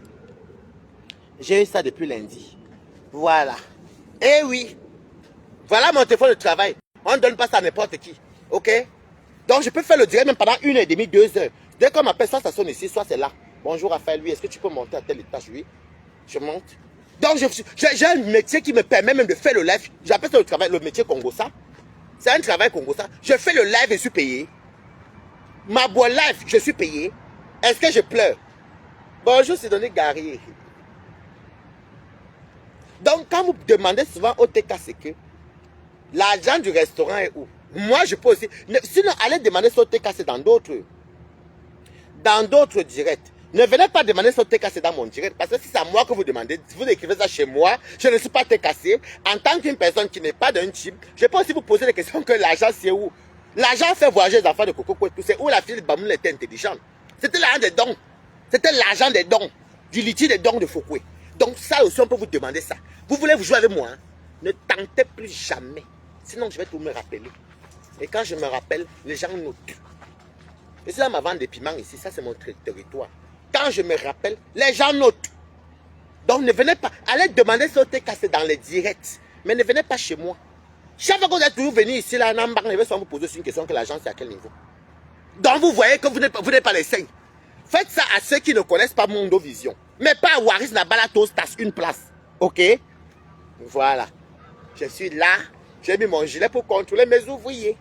J'ai eu ça depuis lundi. Voilà. Eh oui. Voilà mon téléphone de travail. On ne donne pas ça à n'importe qui. Ok? Donc je peux faire le direct même pendant 1h30, 2 heures. Dès qu'on m'appelle, soit ça sonne ici, soit c'est là. Bonjour Raphaël, oui, est-ce que tu peux monter à tel étage? Oui. Je monte. Donc j'ai un métier qui me permet même de faire le live. J'appelle ça le travail, le métier Congo ça. C'est un travail Congo ça. Je fais le live et je suis payé. Ma boîte live, je suis payé. Est-ce que je pleure? Bonjour Sidonie Gary. Donc, quand vous demandez souvent au TK, c'est que l'argent du restaurant est où? Moi, je peux aussi. Sinon, allez demander sur TK, c'est dans d'autres directs. Ne venez pas demander sur TK, c'est dans mon direct. Parce que si c'est à moi que vous demandez, si vous écrivez ça chez moi, je ne suis pas TKC. En tant qu'une personne qui n'est pas d'un type, je peux aussi vous poser des questions que l'argent, c'est où? L'argent fait voyager les enfants de Coco Kwetou. C'est où la fille de Bamoun était intelligente. C'était l'argent des dons. C'était l'argent des dons. Du litige des dons de Fokoué. Donc ça aussi, on peut vous demander ça. Vous voulez vous jouer avec moi, hein? Ne tentez plus jamais. Sinon, je vais tout me rappeler. Et quand je me rappelle, les gens notent. Et si là, ma vente des piments ici, ça c'est mon territoire. quand je me rappelle, les gens notent. Donc ne venez pas, allez demander si OTK c'est dans les directs, mais ne venez pas chez moi. Chaque fois que vous êtes toujours venu ici, là, je vais vous poser une question que l'agence est à quel niveau. Donc vous voyez que vous n'êtes pas les saints. Faites ça à ceux qui ne connaissent pas Mondo Vision. Mais pas à Waris Nabalatos, t'as une place. Ok? Voilà. Je suis là. J'ai mis mon gilet pour contrôler mes ouvriers.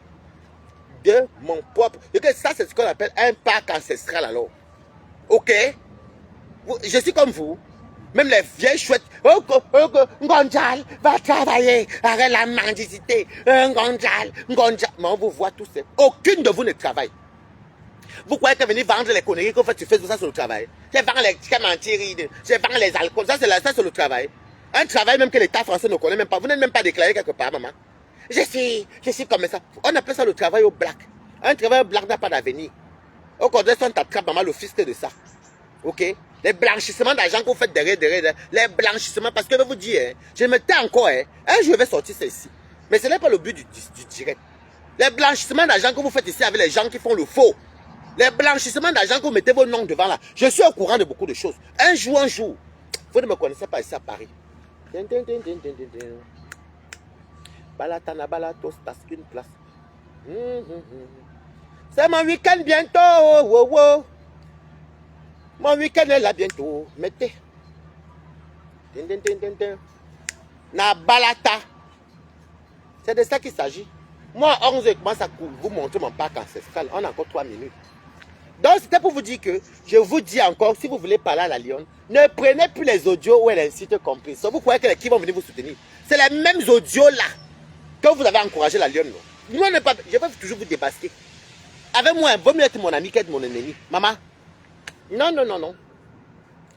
De mon propre. Et que ça, c'est ce qu'on appelle un parc ancestral alors. Ok? Je suis comme vous. Même les vieilles chouettes. Ngonjal va travailler. Arrête la mendicité. Ngonjal. Mais on vous voit tous. Aucune de vous ne travaille. Vous croyez que venir vendre les conneries que vous faites sur Facebook, ça c'est le travail. Je vends les mentirides, je vends les alcools, ça c'est le travail. Un travail même que l'État français ne connaît même pas. Vous n'êtes même pas déclaré quelque part, maman. Je suis comme ça. On appelle ça le travail au black. Un travail au black n'a pas d'avenir. Au contraire, on t'attrape, maman, le fisc de ça. Ok? Les blanchissements d'argent que vous faites derrière, les blanchissements, parce que je vous dis, je me tais encore, un jour je vais sortir celle-ci. Mais ce n'est pas le but du direct. Les blanchissements d'argent que vous faites ici avec les gens qui font le faux. Les blanchissements d'argent que vous mettez vos noms devant là. Je suis au courant de beaucoup de choses. Un jour, vous ne me connaissez pas ici à Paris. Balatana Balatos, t'as une place. C'est mon week-end bientôt. Oh, oh, oh. Mon week-end est là bientôt. Mettez. Na balata. C'est de ça qu'il s'agit. Moi, à 11h, je commence à vous montrer mon parc ancestral. On a encore 3 minutes. Donc, c'était pour vous dire que, je vous dis encore, si vous voulez parler à la Lyon, ne prenez plus les audios où elle incite compris. Vous croyez que les qui vont venir vous soutenir. C'est les mêmes audios là que vous avez encouragé la Lyon. Moi, je vais toujours vous débasquer. Avec moi, il vaut mieux être mon ami qu'être mon ennemi. Maman, non, non, non, non.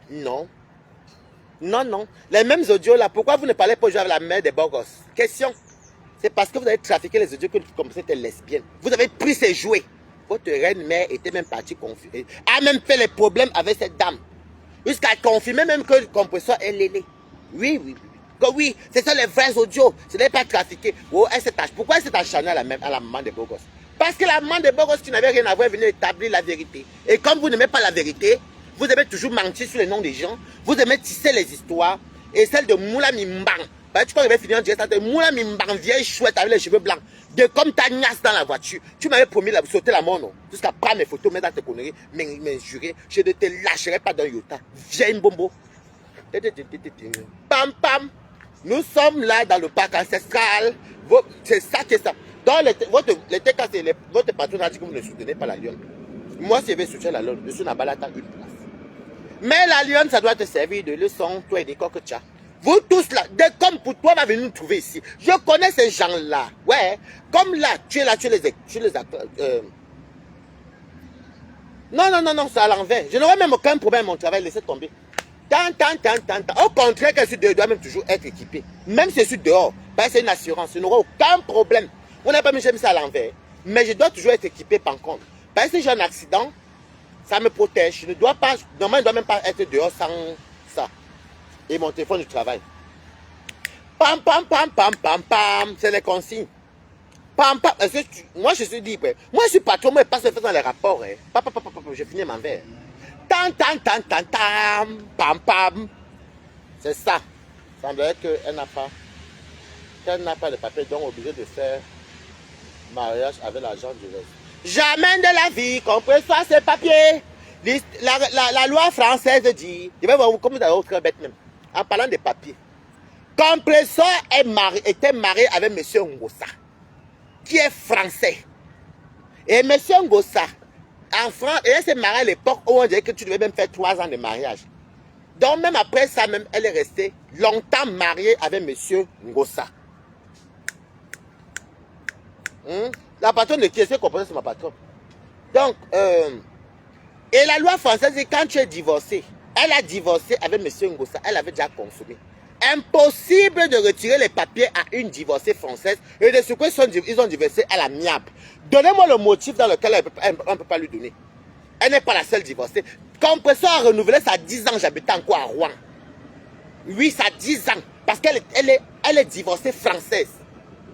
Non. Non, non. Les mêmes audios là, pourquoi vous ne parlez pas avec la mère des beaux gosses? Question. C'est parce que vous avez trafiqué les audios que vous comme c'était lesbienne. Vous avez pris ses jouets. Votre reine-mère était même partie confirmer. A même fait les problèmes avec cette dame. Jusqu'à confirmer même que le compresseur est lélé. Oui, oui, oui. Que oui, c'est ça les vrais audios. Ce n'est pas trafiqué. Oh, pourquoi elle s'est acharnée à la maman des beaux gosses? Parce que la maman des beaux gosses qui n'avait rien à voir venait établir la vérité. Et comme vous n'aimez pas la vérité, vous aimez toujours mentir sur les noms des gens. Vous aimez tisser les histoires. Et celle de Moula Mimbang. Tu crois que je vais finir en direct. Moula Mimbang, vieille chouette avec les cheveux blancs. De comme ta niasse dans la voiture. Tu m'avais promis de sauter la mort, non? Jusqu'à prendre mes photos, mettre dans tes conneries, m'injurer. Je ne te lâcherai pas dans Yota. Vieille bombo. Pam pam. Nous sommes là dans le parc ancestral. C'est ça qui est ça. Dans les TK, votre patron a dit que vous ne soutenez pas la Lyon. Moi, si je vais soutenir la Lyon, je suis dans Balata une place. Mais la Lyon, ça doit te servir de leçon, toi et des coquetas. Vous tous là, comme pour toi, va venir nous trouver ici. Je connais ces gens-là. Ouais. Comme là, tu es là, tu les Non, non, non, non, c'est à l'envers. Je n'aurai même aucun problème à mon travail, laissez tomber. Au contraire, que je dois même toujours être équipé. Même si je suis dehors, ben, c'est une assurance. Je n'aurai aucun problème. Vous n'avez pas mis ça à l'envers. Mais je dois toujours être équipé par contre. Parce que si j'ai un accident, ça me protège. Je ne dois pas, normalement, je ne dois même pas être dehors sans ça. Et mon téléphone du travail. Pam, pam, pam, pam, pam, pam. C'est les consignes. Pam, pam. Moi, je suis libre. Moi, je suis patron. Moi, je passe le fait dans les rapports. Pam, pam, pam, pam, je finis mon verre. Tam, tam, tam, tam, tam. Pam, pam. C'est ça. Il semblerait qu'elle n'a pas de papier, donc obligée de faire mariage avec l'agent du reste. Jamais de la vie, comprenez soit ces papiers. La loi française dit, je vais voir comme vous avez autre bête même. En parlant des papiers. Compresseur était marié avec M. Ngossa, qui est français. Et M. Ngossa, en France, elle s'est mariée à l'époque où on dirait que tu devais même faire 3 ans de mariage. Donc même après ça, même, elle est restée longtemps mariée avec M. Ngossa. La patronne de qui est-ce que c'est ma patronne? Donc, et la loi française dit quand tu es divorcé, elle a divorcé avec M. Ngossa, elle avait déjà consommé. Impossible de retirer les papiers à une divorcée française et de ce qu'ils ont divorcé à l'amiable. Donnez-moi le motif dans lequel on ne peut pas lui donner. Elle n'est pas la seule divorcée. Compresseur a renouvelé ça à 10 ans, j'habitais encore à Rouen. Oui, ça a 10 ans. Parce qu'elle est divorcée française.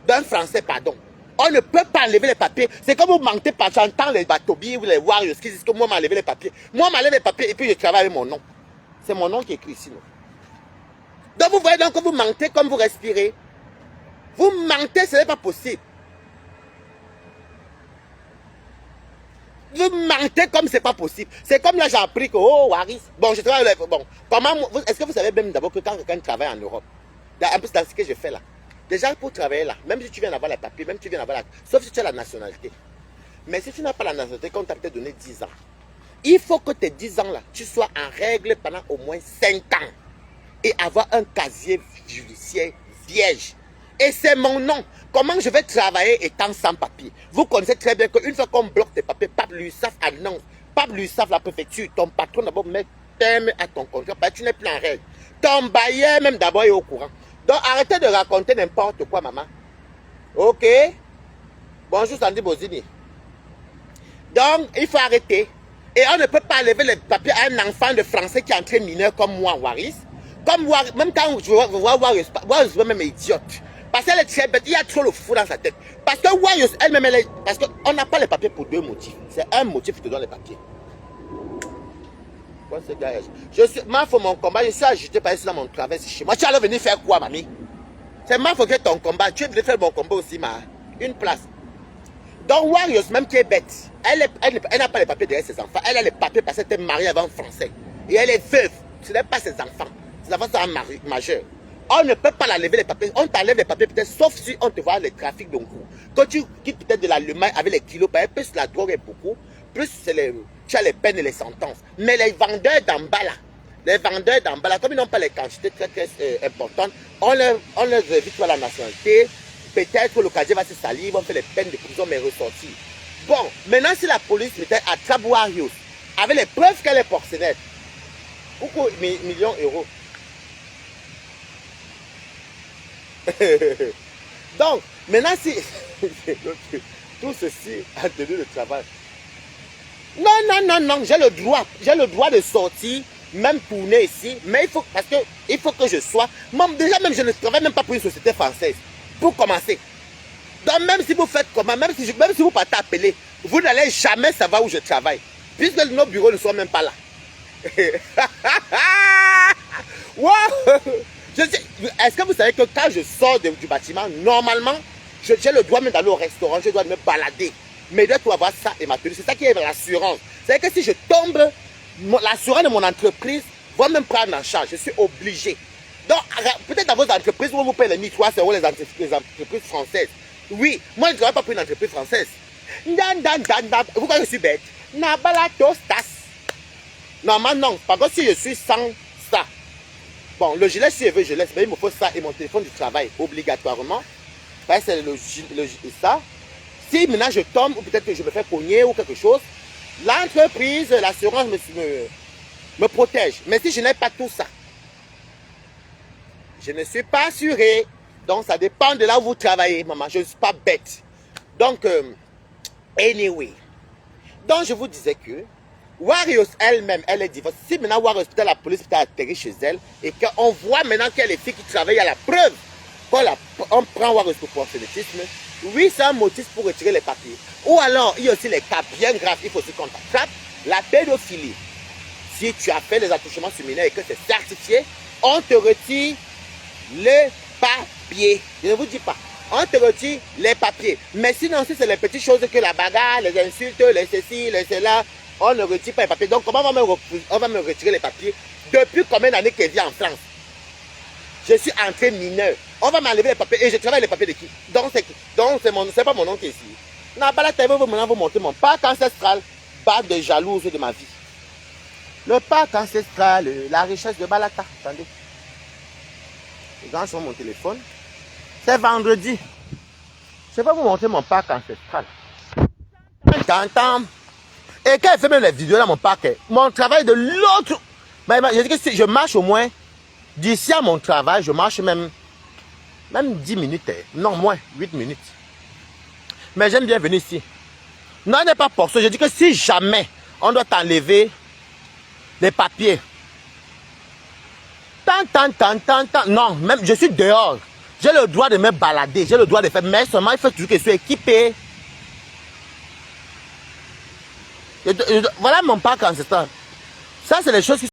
D'un français, pardon. On ne peut pas enlever les papiers. C'est comme vous mentez pas. J'entends les Batobi ou les Warriors qui disent que moi, m'enlever les papiers. Moi, m'enlever les papiers et puis je travaille avec mon nom. C'est mon nom qui est écrit ici. Non? Donc, vous voyez donc que vous mentez comme vous respirez. Vous mentez, ce n'est pas possible. Vous mentez comme c'est pas possible. C'est comme là, j'ai appris que, oh, Waris. Bon, je travaille. Bon, comment. Est-ce que vous savez même d'abord que quand quelqu'un travaille en Europe, en plus dans ce que je fais là, déjà pour travailler là, même si tu viens d'avoir les papiers, même si tu viens d'avoir la. Sauf si tu as la nationalité. Mais si tu n'as pas la nationalité, qu'on t'a peut-être donné 10 ans, il faut que tes 10 ans là, tu sois en règle pendant au moins 5 ans. Et avoir un casier judiciaire vierge. Et c'est mon nom. Comment je vais travailler étant sans papier? Vous connaissez très bien qu'une fois qu'on bloque tes papiers, Pape l'URSSAF annonce, Pape l'URSSAF, la préfecture, ton patron d'abord met terme à ton contrat, parce que tu n'es plus en règle. Ton bailleur même d'abord est au courant. Donc arrêtez de raconter n'importe quoi, maman. Ok? Bonjour Sandy Bozini. Donc il faut arrêter. Et on ne peut pas lever les papiers à un enfant de français qui est entré mineur comme moi, Waris. Comme Waris, même quand je vois Waris, Waris même est idiote. Parce qu'elle est très bête, il y a trop le fou dans sa tête. Parce que Waris elle-même, parce qu'on n'a pas les papiers pour deux motifs. C'est un motif qui te donne les papiers. Je suis, moi, pour mon combat, je suis agité par ici dans mon travail chez moi. Tu allais venir faire quoi, mamie? C'est moi, il faut que ton combat. Tu es venu faire mon combat aussi, ma. Une place. Donc, Warriors, même qui est bête, elle n'a pas les papiers derrière ses enfants. Elle a les papiers parce qu'elle était mariée avant français. Et elle est veuve. Ce n'est pas ses enfants. Ses enfants sont majeurs. On ne peut pas la lever les papiers. On t'enlève les papiers peut-être, sauf si on te voit les trafics d'un coup. Quand tu quittes peut-être de l'Allemagne avec les kilos, plus la drogue est beaucoup, plus tu as les peines et les sentences. Mais les vendeurs d'en bas là, comme ils n'ont pas les quantités très importantes, on leur évite la nationalité. Peut-être que le casier va se salir, ils vont faire les peines de prison, mais ressortir. Bon, maintenant si la police attrape Warriors, avec les preuves qu'elle est porcelaine, beaucoup millions d'euros. Donc, maintenant si tout ceci a tenu le travail. Non, j'ai le droit de sortir, même pour venir ici, mais il faut que je sois, déjà même je ne travaille même pas pour une société française. Pour commencer. Donc même si vous faites comment, même si vous partez appeler, vous n'allez jamais savoir où je travaille. Puisque nos bureaux ne sont même pas là. Wow. Est-ce que vous savez que quand je sors du bâtiment, normalement, j'ai le droit même d'aller au restaurant, je dois me balader. Mais je dois avoir ça et ma tenue. C'est ça qui est l'assurance. C'est-à-dire que si je tombe, l'assurance de mon entreprise va me prendre en charge. Je suis obligé. Donc, peut-être dans vos entreprises, où vous payez les 1300 euros les entreprises françaises. Oui, moi je ne travaille pas pour une entreprise française. Vous croyez que je suis bête? Normalement, non. Par contre, si je suis sans ça, bon, le gilet, si je veux, je laisse. Mais il me faut ça et mon téléphone du travail, obligatoirement. Parce que c'est ça. Si maintenant je tombe, ou peut-être que je me fais cogner ou quelque chose, l'entreprise, l'assurance me protège. Mais si je n'ai pas tout ça, je ne suis pas assuré. Donc, ça dépend de là où vous travaillez, maman. Je ne suis pas bête. Donc, anyway. Donc, je vous disais que Warriors elle-même, elle est divorcée. Si maintenant Warriors, peut-être la police peut atterrir chez elle et qu'on voit maintenant qu'il y a les filles qui travaillent à la preuve qu'on prend Warriors pour proxénétisme, oui, c'est un motif pour retirer les papiers. Ou alors, il y a aussi les cas bien graves. Il faut aussi qu'on t'attrape. La pédophilie. Si tu as fait les attouchements sur mineurs et que c'est certifié, on te retire les papiers. Je ne vous dis pas. On te retire les papiers. Mais sinon, si c'est les petites choses que la bagarre, les insultes, les ceci, les cela, on ne retire pas les papiers. Donc, comment on va me retirer les papiers? Depuis combien d'années qu'elle vit en France? Je suis entré mineur. On va m'enlever les papiers et je travaille les papiers de qui? Donc, c'est pas mon nom qui est ici. Non, pas la télé, maintenant vous montrer mon parc ancestral. Bague de jalouse de ma vie. Le parc ancestral, la richesse de Balata. Attendez. Je regarde sur mon téléphone. C'est vendredi. Je vais vous montrer mon parc ancestral. Et quand elle fait même les vidéos dans mon parc, mon travail de l'autre. Je dis que si je marche au moins, d'ici à mon travail, je marche même 10 minutes. Non, moins 8 minutes. Mais j'aime bien venir ici. Non, elle n'est pas pour ça. Je dis que si jamais on doit t'enlever les papiers. Non, même je suis dehors. J'ai le droit de me balader, j'ai le droit de faire, mais seulement il faut toujours que je sois équipé. Voilà mon parc ancestral. Ça, c'est les choses qui